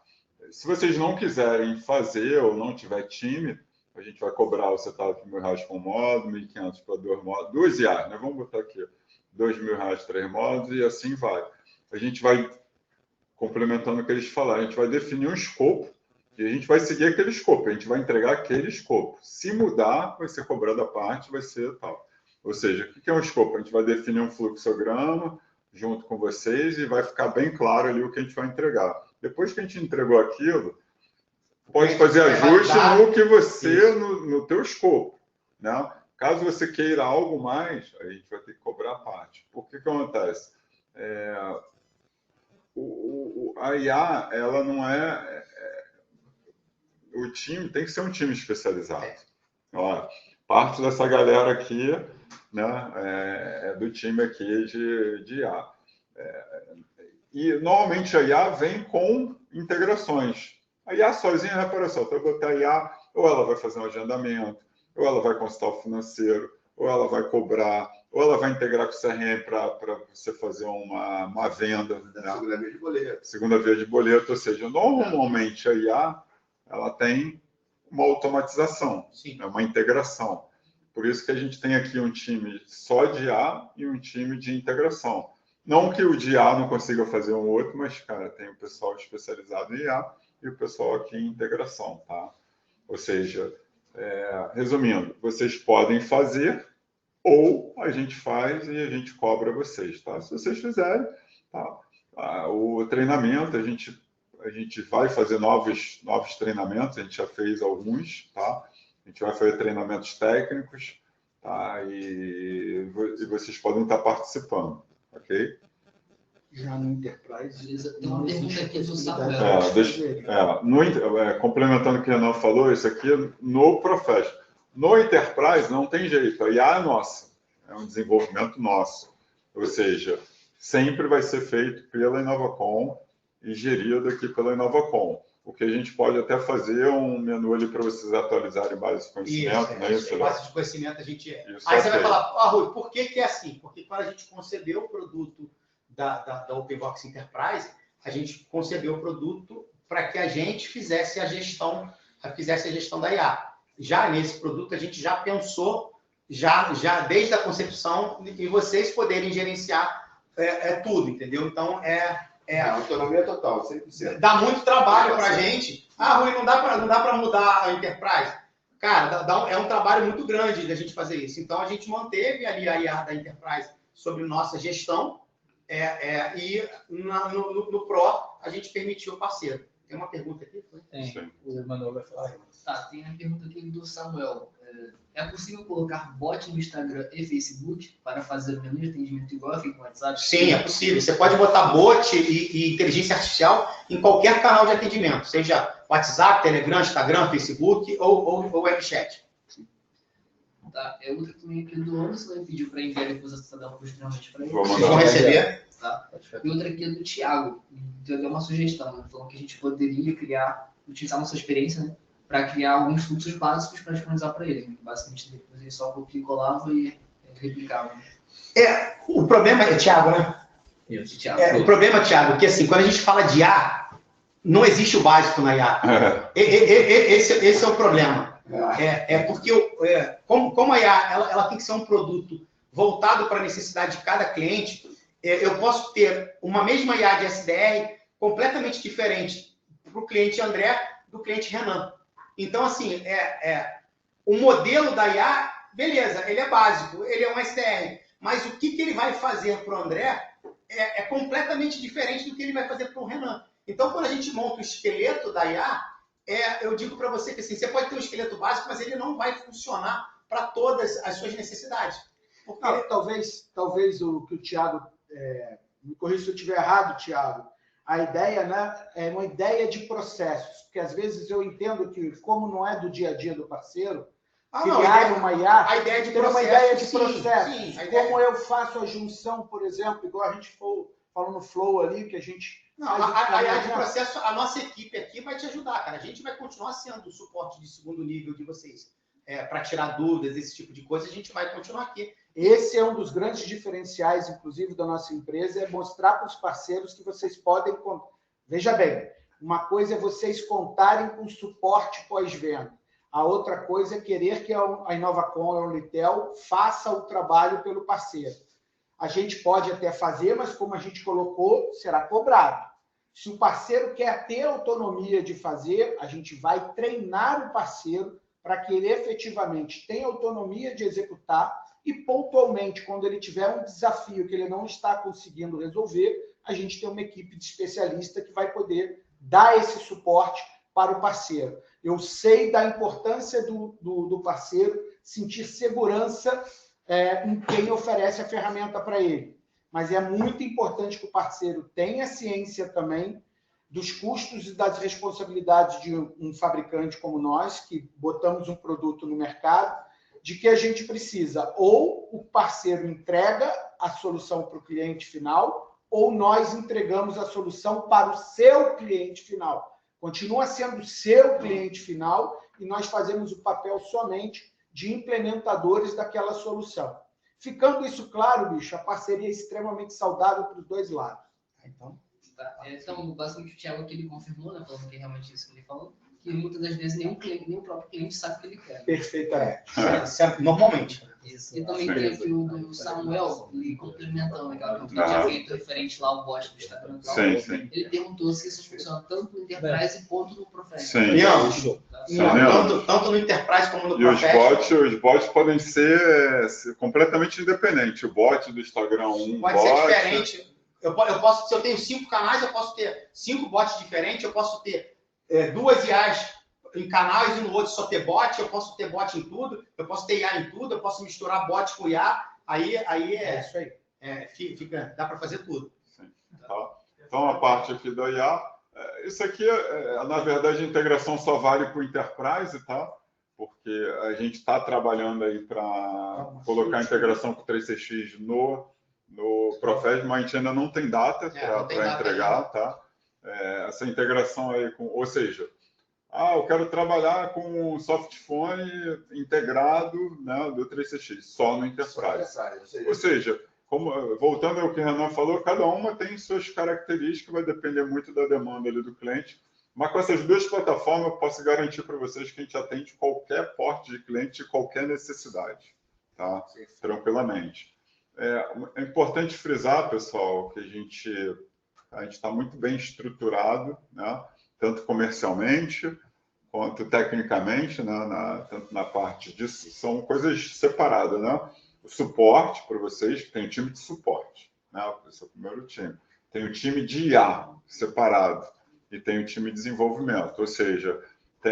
Se vocês não quiserem fazer ou não tiver time, a gente vai cobrar o setup de R$1.000 por módulo, R$1.500 para 2 módulos, 2 IAs, né? Vamos botar aqui R$2.000, 3 módulos e assim vai. A gente vai, complementando o que eles falaram, a gente vai definir um escopo e a gente vai seguir aquele escopo, a gente vai entregar aquele escopo. Se mudar, vai ser cobrado a parte, vai ser tal. Ou seja, o que é um escopo? A gente vai definir um fluxograma junto com vocês e vai ficar bem claro ali o que a gente vai entregar. Depois que a gente entregou aquilo, pode fazer ajuste no que você, no teu escopo, né? Caso você queira algo mais, a gente vai ter que cobrar a parte. Por que acontece? A IA, ela não o time tem que ser um time especializado. Ó, parte dessa galera aqui, né, é do time aqui de IA. E normalmente a IA vem com integrações. A IA sozinha, repara só, para botar a IA, ou ela vai fazer um agendamento, ou ela vai consultar o financeiro, ou ela vai cobrar, ou ela vai integrar com o CRM para você fazer uma venda. Né? Segunda via de boleto. Segunda via de boleto, ou seja, normalmente a IA ela tem uma automatização, né? Uma integração. Por isso que a gente tem aqui um time só de IA e um time de integração. Não que o de IA não consiga fazer um outro, mas, cara, tem o pessoal especializado em IA e o pessoal aqui em integração, tá? Ou seja, resumindo, vocês podem fazer ou a gente faz e a gente cobra vocês, tá? Se vocês fizerem, tá? O treinamento, a gente vai fazer novos treinamentos, a gente já fez alguns, tá? A gente vai fazer treinamentos técnicos, tá? E vocês podem estar participando, ok? Já no Enterprise. Beleza? Tem uma pergunta aqui do Samuel. Complementando o que o Renan falou, isso aqui no Professional. No Enterprise não tem jeito, a IA é nossa, é um desenvolvimento nosso. Ou seja, sempre vai ser feito pela Inovacom e gerido aqui pela Inovacom. O que a gente pode até fazer é um menu ali para vocês atualizarem base de conhecimento. Base de conhecimento a gente é. Isso, aí você vai falar, Rui, por que é assim? Porque quando a gente concebeu o produto da OpenBox Enterprise, a gente concebeu o produto para que a gente fizesse a gestão da IA. Já nesse produto, a gente já pensou, já desde a concepção, em vocês poderem gerenciar tudo, entendeu? Então, autonomia total, 100%. Dá muito trabalho para a gente. Rui, não dá para mudar a Enterprise. Cara, é um trabalho muito grande da gente fazer isso. Então, a gente manteve ali a IA da Enterprise sobre nossa gestão e no Pro a gente permitiu o parceiro. Tem uma pergunta aqui? Tem. O Emanuel vai falar. Tá, tem a pergunta aqui do Samuel. É possível colocar bot no Instagram e Facebook para fazer o menu de atendimento igual a com o WhatsApp? Sim, é possível. Você pode botar bot e inteligência artificial em qualquer canal de atendimento, seja WhatsApp, Telegram, Instagram, Facebook ou webchat. Tá, outra também aqui do Anderson, ele pediu para enviar depois a cidadão posteriormente para ele. Vocês vão receber. Tá? E outra aqui é do Thiago, que deu uma sugestão, né? Falou que a gente poderia utilizar nossa experiência, né? Para criar alguns fluxos básicos para disponibilizar para ele. Basicamente, depois ele só copia e colava e replicava. O problema é, Thiago, né? Isso, Thiago. O problema, Thiago, é que assim, quando a gente fala de IA, não existe o básico na IA. Esse é o problema. Porque como a IA ela tem que ser um produto voltado para a necessidade de cada cliente, eu posso ter uma mesma IA de SDR completamente diferente para o cliente André do cliente Renan. Então, assim, o modelo da IA, beleza, ele é básico, ele é um SDR, mas o que ele vai fazer para o André é completamente diferente do que ele vai fazer para o Renan. Então, quando a gente monta o esqueleto da IA, eu digo para você que assim, você pode ter um esqueleto básico, mas ele não vai funcionar para todas as suas necessidades. Porque... Não, talvez o que o Thiago... me corrija se eu estiver errado, Thiago. A ideia, né, é uma ideia de processos, porque às vezes eu entendo que, como não é do dia a dia do parceiro, criar uma IA, a ideia de ter processo, uma ideia de processo. Sim, como eu faço a junção, por exemplo, igual a gente falou no Flow ali, que a gente... a IA de processo, a nossa equipe aqui vai te ajudar, cara. A gente vai continuar sendo o suporte de segundo nível de vocês. Para tirar dúvidas, esse tipo de coisa, a gente vai continuar aqui. Esse é um dos grandes diferenciais, inclusive, da nossa empresa, é mostrar para os parceiros que vocês podem... Veja bem, uma coisa é vocês contarem com suporte pós-venda. A outra coisa é querer que a Inovacom, a Unitel, faça o trabalho pelo parceiro. A gente pode até fazer, mas como a gente colocou, será cobrado. Se o parceiro quer ter autonomia de fazer, a gente vai treinar o parceiro para que ele efetivamente tenha autonomia de executar e, pontualmente, quando ele tiver um desafio que ele não está conseguindo resolver, a gente tem uma equipe de especialista que vai poder dar esse suporte para o parceiro. Eu sei da importância do parceiro sentir segurança em quem oferece a ferramenta para ele, mas é muito importante que o parceiro tenha ciência também dos custos e das responsabilidades de um fabricante como nós, que botamos um produto no mercado, de que a gente precisa, ou o parceiro entrega a solução para o cliente final, ou nós entregamos a solução para o seu cliente final. Continua sendo o seu cliente final e nós fazemos o papel somente de implementadores daquela solução. Ficando isso claro, bicho, a parceria é extremamente saudável para os dois lados. Então, basicamente, o Thiago aqui ele confirmou, né, falando que é realmente isso que ele falou, que muitas das vezes nem o próprio cliente sabe o que ele quer. Perfeitamente. Normalmente. Isso. E também tem aqui o do Samuel, ele complementando aquela que eu tinha feito referente lá ao bot do Instagram. Sim. Ele perguntou se isso funciona tanto no Enterprise quanto no Sim. Professional. Tanto no Enterprise como no E Professional. os bots podem ser completamente independentes. O bot do Instagram, Pode ser diferente. Eu posso, se eu tenho 5 canais, eu posso ter 5 bots diferentes, eu posso ter 2 IAs em canais e no outro só ter bot, eu posso ter bot em tudo, eu posso ter IA em tudo, eu posso misturar bot com IA, aí É isso aí. dá para fazer tudo. tá? Então, a parte aqui da IA, isso aqui, na verdade, a integração só vale para o Enterprise, tá? Porque a gente está trabalhando aí para colocar a integração com o 3CX no Professional, mas a gente ainda não tem data para entregar, tá? Essa integração aí com, ou seja, eu quero trabalhar com um softphone integrado, né, do 3CX, só no Enterprise. Ou seja, voltando ao que o Renan falou, cada uma tem suas características, vai depender muito da demanda ali do cliente. Mas com essas duas plataformas, eu posso garantir para vocês que a gente atende qualquer porte de cliente e qualquer necessidade, tá? Tranquilamente. É importante frisar, pessoal, que a gente está muito bem estruturado, né? Tanto comercialmente quanto tecnicamente, né? Tanto na parte disso, são coisas separadas, né? O suporte para vocês, tem um time de suporte, né? Esse é o primeiro time. Tem o time de IA separado e tem o time de desenvolvimento, ou seja,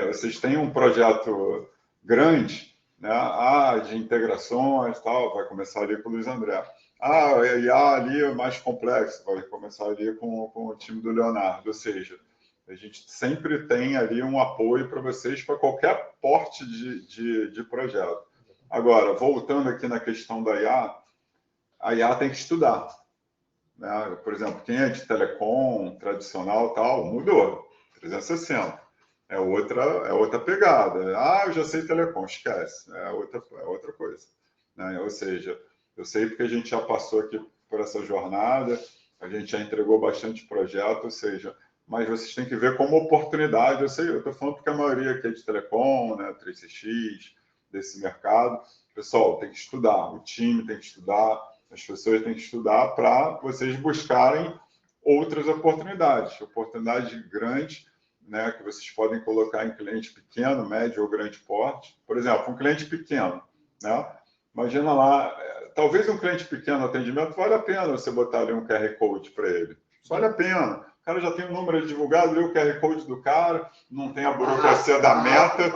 vocês têm um projeto grande, né? De integrações, tal, vai começar ali com o Luiz André. A IA ali é mais complexo, vai começar ali com o time do Leonardo, ou seja, a gente sempre tem ali um apoio para vocês para qualquer porte de projeto. Agora, voltando aqui na questão da IA, a IA tem que estudar, né? Por exemplo, quem é de telecom, tradicional, tal, mudou, 360. É outra pegada. Eu já sei telecom, esquece. É outra coisa, né? Ou seja, eu sei porque a gente já passou aqui por essa jornada, a gente já entregou bastante projeto, ou seja, mas vocês têm que ver como oportunidade. Eu sei, eu estou falando porque a maioria aqui é de telecom, né, 3CX, desse mercado. Pessoal, tem que estudar, o time tem que estudar, as pessoas têm que estudar para vocês buscarem outras oportunidades grandes, né, que vocês podem colocar em cliente pequeno, médio ou grande porte. Por exemplo, um cliente pequeno, né? Imagina lá, talvez um cliente pequeno atendimento vale a pena você botar ali um QR Code para ele. Vale a pena. O cara já tem o número divulgado, lê o QR Code do cara, não tem a burocracia da meta.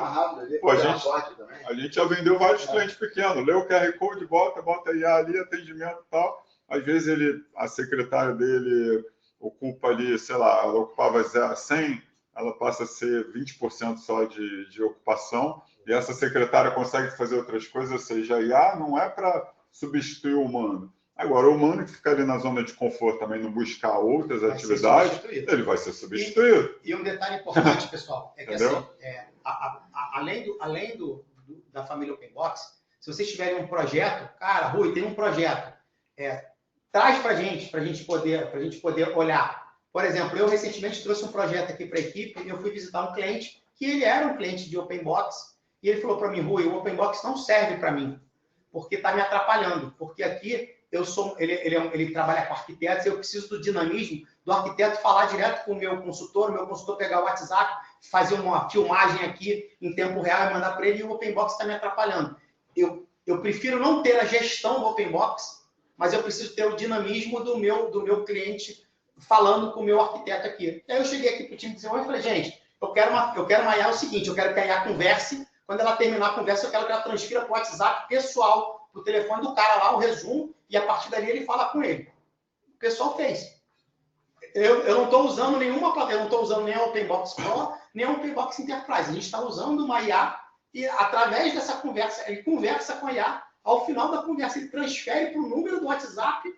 Pô, a gente já vendeu vários clientes pequenos. Lê o QR Code, bota IA ali, atendimento e tal. Às vezes a secretária dele ocupa ali, sei lá, ela ocupava 100, ela passa a ser 20% só de ocupação. E essa secretária consegue fazer outras coisas, ou seja, a IA não é para substituir o humano. Agora, o humano que fica ali na zona de conforto também, não buscar outras atividades, ele vai ser substituído. E um detalhe importante, pessoal, é que assim, além da família OpenBox, se vocês tiverem um projeto, cara, Rui, tem um projeto, traz para a gente poder olhar. Por exemplo, eu recentemente trouxe um projeto aqui para a equipe e eu fui visitar um cliente que ele era um cliente de OpenBox e ele falou para mim, Rui, o OpenBox não serve para mim, porque está me atrapalhando, porque aqui ele trabalha com arquitetos e eu preciso do dinamismo do arquiteto falar direto com o meu consultor pegar o WhatsApp, fazer uma filmagem aqui em tempo real e mandar para ele, e o OpenBox está me atrapalhando. Eu prefiro não ter a gestão do OpenBox, mas eu preciso ter o dinamismo do meu cliente falando com o meu arquiteto aqui. Aí eu cheguei aqui para o time de desenvolvimento e falei, gente, eu quero uma IA o seguinte, eu quero que a IA converse, quando ela terminar a conversa, eu quero que ela transfira para o WhatsApp pessoal, para o telefone do cara lá, o resumo, e a partir dali ele fala com ele. O pessoal fez. Eu não estou usando nenhuma plataforma, eu não estou usando nem a OpenBox Pro, nem a OpenBox Enterprise. A gente está usando uma IA e, através dessa conversa, ele conversa com a IA. Ao final da conversa, ele transfere para o número do WhatsApp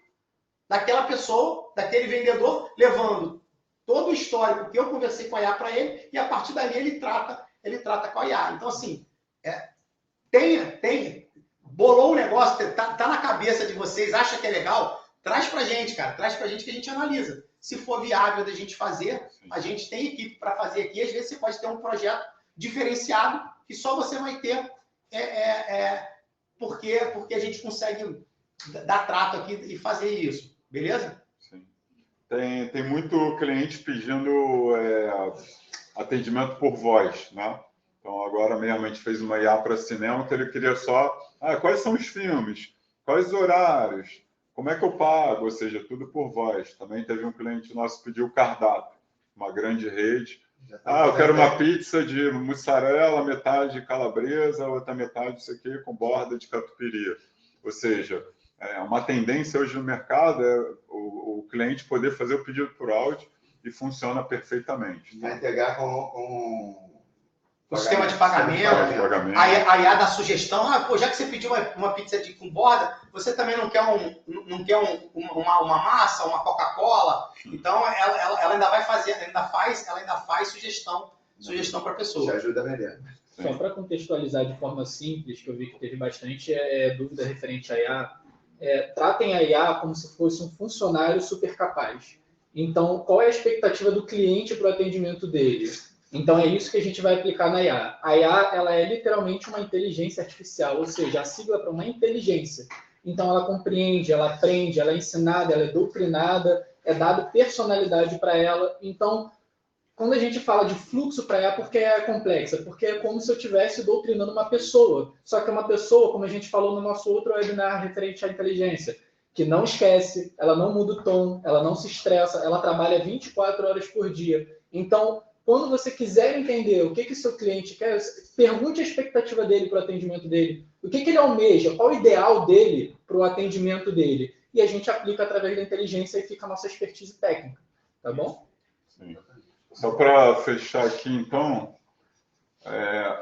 daquela pessoa, daquele vendedor, levando todo o histórico que eu conversei com a IA para ele, e a partir dali ele trata com a IA. Então, assim, bolou o negócio, tá na cabeça de vocês, acha que é legal, traz pra gente, cara, traz pra gente que a gente analisa. Se for viável da gente fazer, a gente tem equipe para fazer aqui, às vezes você pode ter um projeto diferenciado que só você vai ter porque a gente consegue dar trato aqui e fazer isso, beleza? Sim. Tem muito cliente pedindo atendimento por voz, né? Então, agora mesmo a gente fez uma IA para cinema que ele queria só... quais são os filmes? Quais os horários? Como é que eu pago? Ou seja, tudo por voz. Também teve um cliente nosso que pediu cardápio, uma grande rede. Eu quero uma pizza de mussarela, metade calabresa, outra metade disso aqui com borda de catupiry. Ou seja, Uma tendência hoje no mercado é o cliente poder fazer o pedido por áudio e funciona perfeitamente. Vai integrar com o sistema de pagamento. A IA dá sugestão, já que você pediu uma pizza com borda, você também não quer uma massa, uma Coca-Cola. Então ela ainda vai fazer, ela ainda faz sugestão para a pessoa. Te ajuda a vender. Só para contextualizar de forma simples, que eu vi que teve bastante dúvida referente à IA, tratem a IA como se fosse um funcionário super capaz. Então, qual é a expectativa do cliente para o atendimento dele? Então, é isso que a gente vai aplicar na IA. A IA ela é literalmente uma inteligência artificial, ou seja, a sigla para uma inteligência. Então, ela compreende, ela aprende, ela é ensinada, ela é doutrinada, é dado personalidade para ela. Então, quando a gente fala de fluxo para IA, por que é complexa? Porque é como se eu estivesse doutrinando uma pessoa. Só que é uma pessoa, como a gente falou no nosso outro webinar referente à inteligência, que não esquece, ela não muda o tom, ela não se estressa, ela trabalha 24 horas por dia. Então, quando você quiser entender o que seu cliente quer, pergunte a expectativa dele para o atendimento dele. O que ele almeja, qual o ideal dele para o atendimento dele. E a gente aplica através da inteligência e fica a nossa expertise técnica. Tá bom? Sim. Só para fechar aqui, então,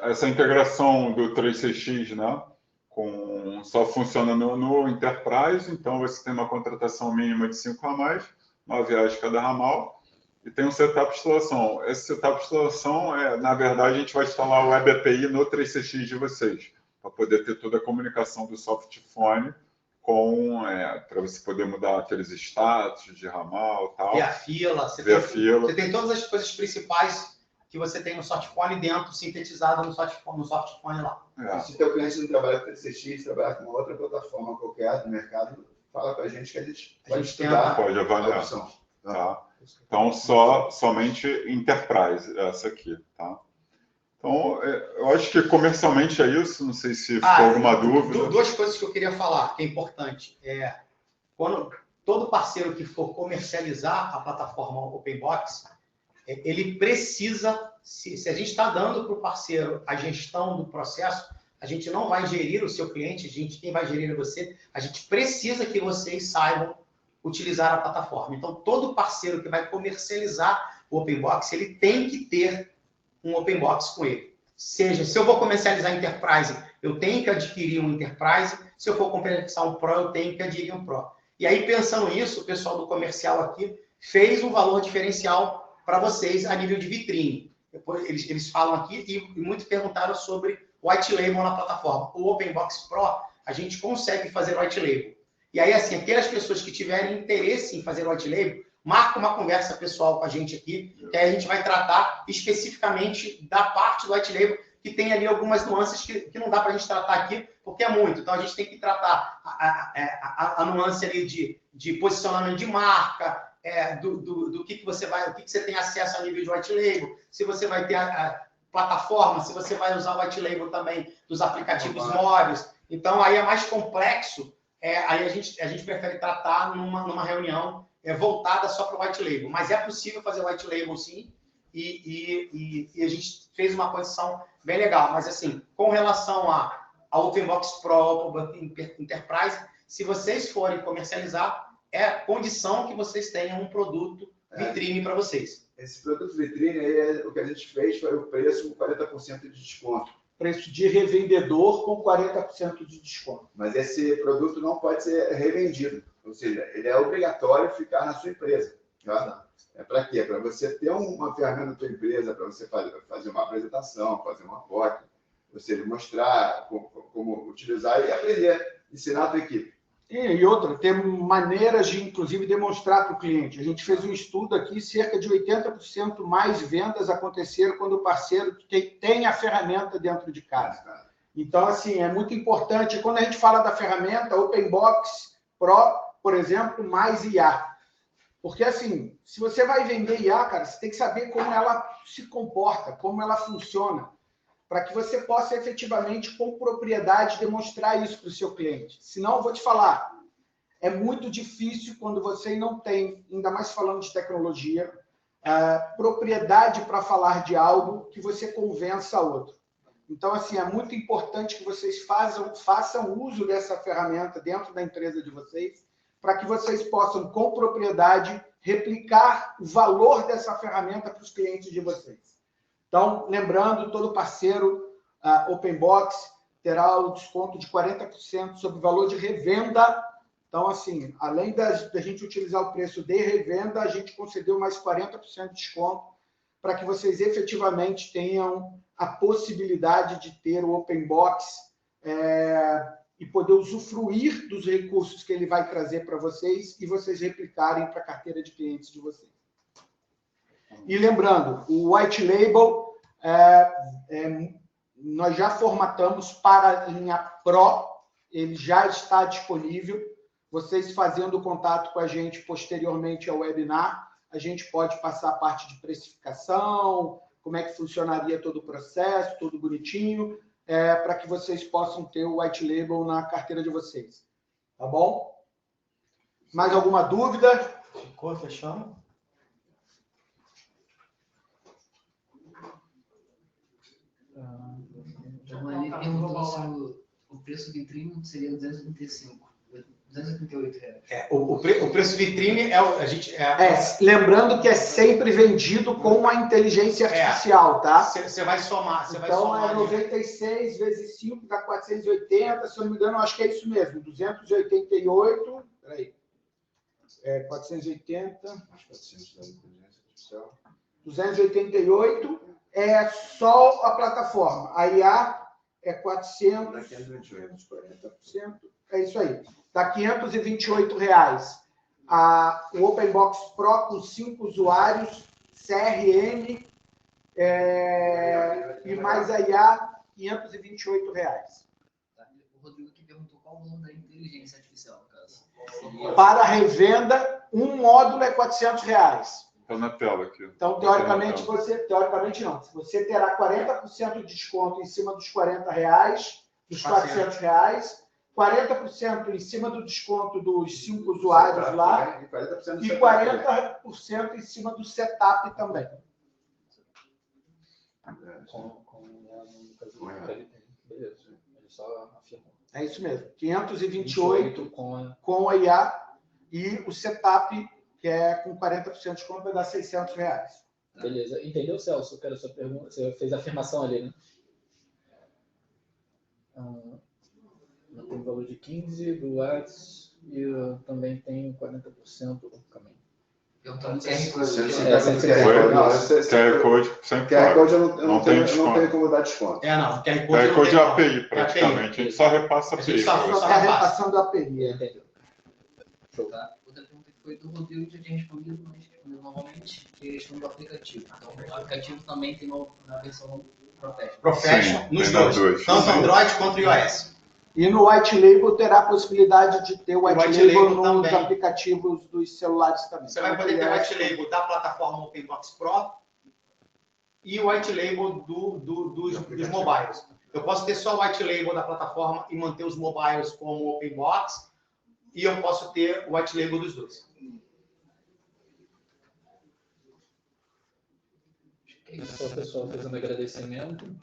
essa integração do 3CX, né, só funciona no Enterprise, então você tem uma contratação mínima de 5 ramais, 9 reais cada ramal, e tem um setup de instalação. Esse setup de instalação, na verdade, a gente vai instalar o Web API no 3CX de vocês, para poder ter toda a comunicação do softphone para você poder mudar aqueles status de ramal e tal. Ver a fila. Você tem todas as coisas principais que você tem no softphone dentro, sintetizada no softphone lá. Se o teu cliente não trabalha com 3CX, trabalha com outra plataforma qualquer do mercado, fala com a gente que a gente pode estudar. Pode avaliar. A opção. Tá? Então, somente Enterprise, essa aqui. Tá? Então, eu acho que comercialmente é isso. Não sei se ficou alguma dúvida. Duas coisas que eu queria falar, que é importante. Quando todo parceiro que for comercializar a plataforma OpenBox, ele precisa, se a gente está dando para o parceiro a gestão do processo, a gente não vai gerir o seu cliente, quem vai gerir é você, a gente precisa que vocês saibam utilizar a plataforma. Então, todo parceiro que vai comercializar o OpenBox, ele tem que ter um OpenBox com ele. Seja, se eu vou comercializar Enterprise, eu tenho que adquirir um Enterprise, se eu for comercializar um Pro, eu tenho que adquirir um Pro. E aí, pensando nisso, o pessoal do comercial aqui fez um valor diferencial para vocês a nível de vitrine. Depois, eles falam aqui e muitos perguntaram sobre white label na plataforma. O OpenBox Pro, a gente consegue fazer white label. E aí, assim, aquelas pessoas que tiverem interesse em fazer white label, marca uma conversa pessoal com a gente aqui, que aí a gente vai tratar especificamente da parte do white label, que tem ali algumas nuances que não dá para a gente tratar aqui, porque é muito. Então, a gente tem que tratar a nuance ali de posicionamento de marca, do que você vai, o que você tem acesso a nível de white label, se você vai ter a plataforma, se você vai usar o white label também dos aplicativos móveis. Então, aí é mais complexo, aí a gente prefere tratar numa reunião voltada só para o white label. Mas é possível fazer white label, sim, e a gente fez uma condição bem legal. Mas, assim, com relação ao OpenBox Pro, Enterprise, se vocês forem comercializar, é condição que vocês tenham um produto vitrine para vocês. Esse produto vitrine, aí, o que a gente fez foi o preço com 40% de desconto. Preço de revendedor com 40% de desconto. Mas esse produto não pode ser revendido. Ou seja, ele é obrigatório ficar na sua empresa. Tá? Para quê? Para você ter uma ferramenta na sua empresa, para você fazer uma apresentação, fazer uma foto, ou seja, mostrar como utilizar e aprender, ensinar a tua equipe. E outra, tem maneiras de, inclusive, demonstrar para o cliente. A gente fez um estudo aqui, cerca de 80% mais vendas aconteceram quando o parceiro tem a ferramenta dentro de casa. Então, assim, é muito importante. Quando a gente fala da ferramenta OpenBox Pro, por exemplo, mais IA. Porque, assim, se você vai vender IA, cara, você tem que saber como ela se comporta, como ela funciona, para que você possa efetivamente, com propriedade, demonstrar isso para o seu cliente. Senão, eu vou te falar, é muito difícil quando você não tem, ainda mais falando de tecnologia, propriedade para falar de algo que você convença outro. Então, assim, é muito importante que vocês façam uso dessa ferramenta dentro da empresa de vocês, para que vocês possam, com propriedade, replicar o valor dessa ferramenta para os clientes de vocês. Então, lembrando, todo parceiro OpenBox terá o desconto de 40% sobre o valor de revenda. Então, assim, além da gente utilizar o preço de revenda, a gente concedeu mais 40% de desconto para que vocês efetivamente tenham a possibilidade de ter o OpenBox e poder usufruir dos recursos que ele vai trazer para vocês e vocês replicarem para a carteira de clientes de vocês. E lembrando, o White Label, nós já formatamos para a linha Pro, ele já está disponível. Vocês fazendo contato com a gente posteriormente ao webinar, a gente pode passar a parte de precificação, como é que funcionaria todo o processo, tudo bonitinho, para que vocês possam ter o White Label na carteira de vocês. Tá bom? Mais alguma dúvida? Ficou, fechamos? Ele perguntou se o preço vitrine seria 235. 238 reais. O preço vitrine lembrando que é sempre vendido com a inteligência artificial, tá? Você vai somar. Então, é 96 vezes 5 dá 480, se eu não me engano, acho que é isso mesmo. 288. Peraí. 480. 288 é só a plataforma. A IA é 400. 40%. É isso aí. Dá R$ 528. O OpenBox Pro com 5 usuários, CRM e mais a IA, R$ 528. O Rodrigo aqui perguntou qual o valor da inteligência artificial, no caso. Para revenda, um módulo é R$ 400. Está na tela aqui. Então, teoricamente não. Você terá 40% de desconto em cima dos R$ 40, dos R$ 400, 40% em cima do desconto dos 5 usuários lá e 40% em cima do setup também. Beleza, ele só afirmou. É isso mesmo. 528 com a IA e o setup, que é com 40% de desconto, vai dar R$ 600. Beleza. Entendeu, Celso? Quero a sua pergunta. Você fez a afirmação ali, né? Tem o valor de 15 do Whats e também tem 40% do caminho. Eu estou no QR Code sempre QR Code eu não tenho como dar desconto. Não. QR Code é API, praticamente. A gente só repassa a API. Só a repassão da API. Entendeu? Show. Tá? Outra pergunta que foi do Rodrigo, já tinha respondido, mas respondeu novamente, que é a questão do aplicativo. Então, o aplicativo também tem na versão Professional, nos dois. Tanto Android quanto iOS. E no White Label terá a possibilidade de ter o White Label nos também. aplicativos dos celulares também. Você vai poder ter o White Label da plataforma OpenBox Pro e o White Label dos mobiles. Eu posso ter só o White Label da plataforma e manter os mobiles como OpenBox, e eu posso ter o White Label dos dois. Só o pessoal fazendo agradecimento.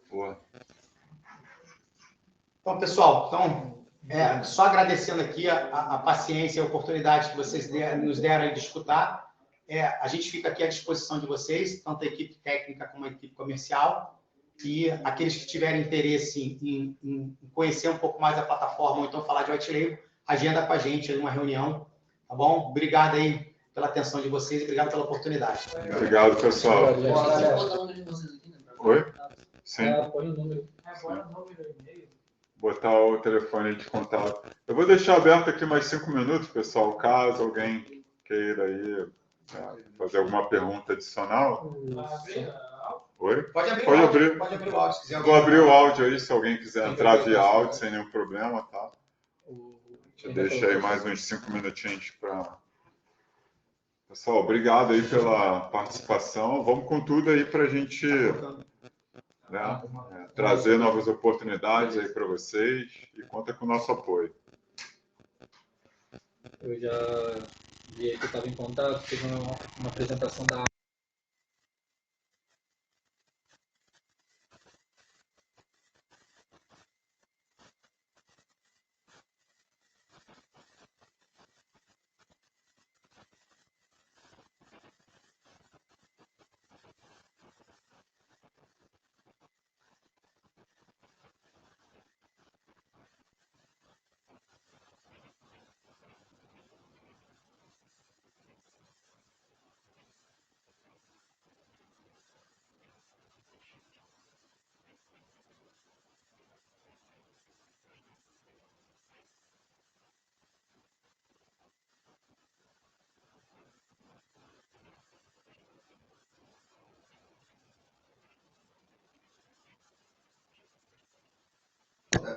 Boa. Então, pessoal, só agradecendo aqui a paciência e a oportunidade que vocês nos deram de escutar. A gente fica aqui à disposição de vocês, tanto a equipe técnica como a equipe comercial. E aqueles que tiverem interesse em conhecer um pouco mais a plataforma ou então falar de White Label, agenda com a gente aí uma reunião, tá bom? Obrigado aí pela atenção de vocês e obrigado pela oportunidade. Obrigado, pessoal. Oi? Sim. Põe o número. Botar o telefone de contato. Eu vou deixar aberto aqui mais 5 minutos, pessoal, caso alguém queira aí fazer alguma pergunta adicional. Oi? Pode abrir o áudio, se quiser. Vou abrir o áudio aí, se alguém quiser entrar via áudio, sem nenhum problema, tá? Eu deixo aí mais uns 5 minutinhos para... Pessoal, obrigado aí pela participação. Vamos com tudo aí para a gente trazer novas oportunidades aí para vocês e conta com o nosso apoio. Eu já vi que estava em contato, fiz uma apresentação da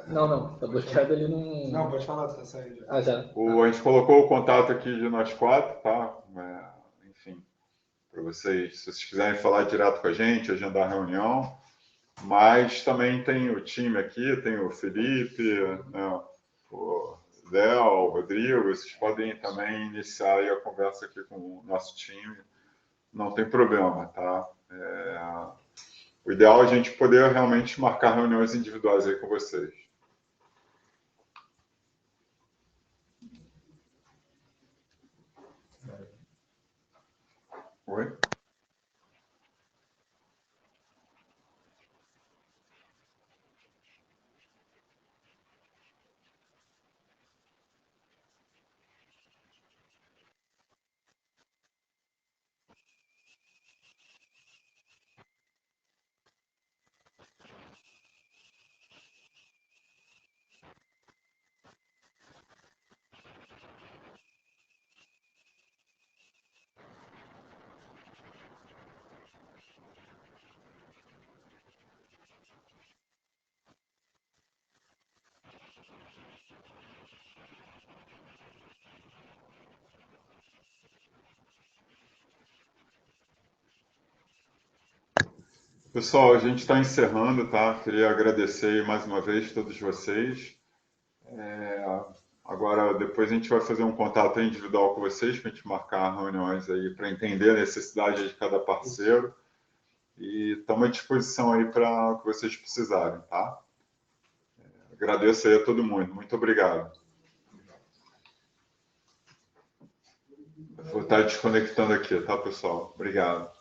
Não, tá bloqueado ali num... Não, pode falar, tá saindo. Ah, já. A gente colocou o contato aqui de nós 4, tá? Enfim, para vocês, se vocês quiserem falar direto com a gente, agendar reunião. Mas também tem o time aqui, tem o Felipe, né, o Léo, o Rodrigo, vocês podem também iniciar aí a conversa aqui com o nosso time, não tem problema, tá? O ideal é a gente poder realmente marcar reuniões individuais aí com vocês. Oi? Pessoal, a gente está encerrando, tá? Queria agradecer mais uma vez a todos vocês. Agora, depois a gente vai fazer um contato individual com vocês para a gente marcar reuniões aí para entender a necessidade de cada parceiro. E estamos à disposição aí para o que vocês precisarem, tá? Agradeço aí a todo mundo. Muito obrigado. Vou estar desconectando aqui, tá, pessoal? Obrigado.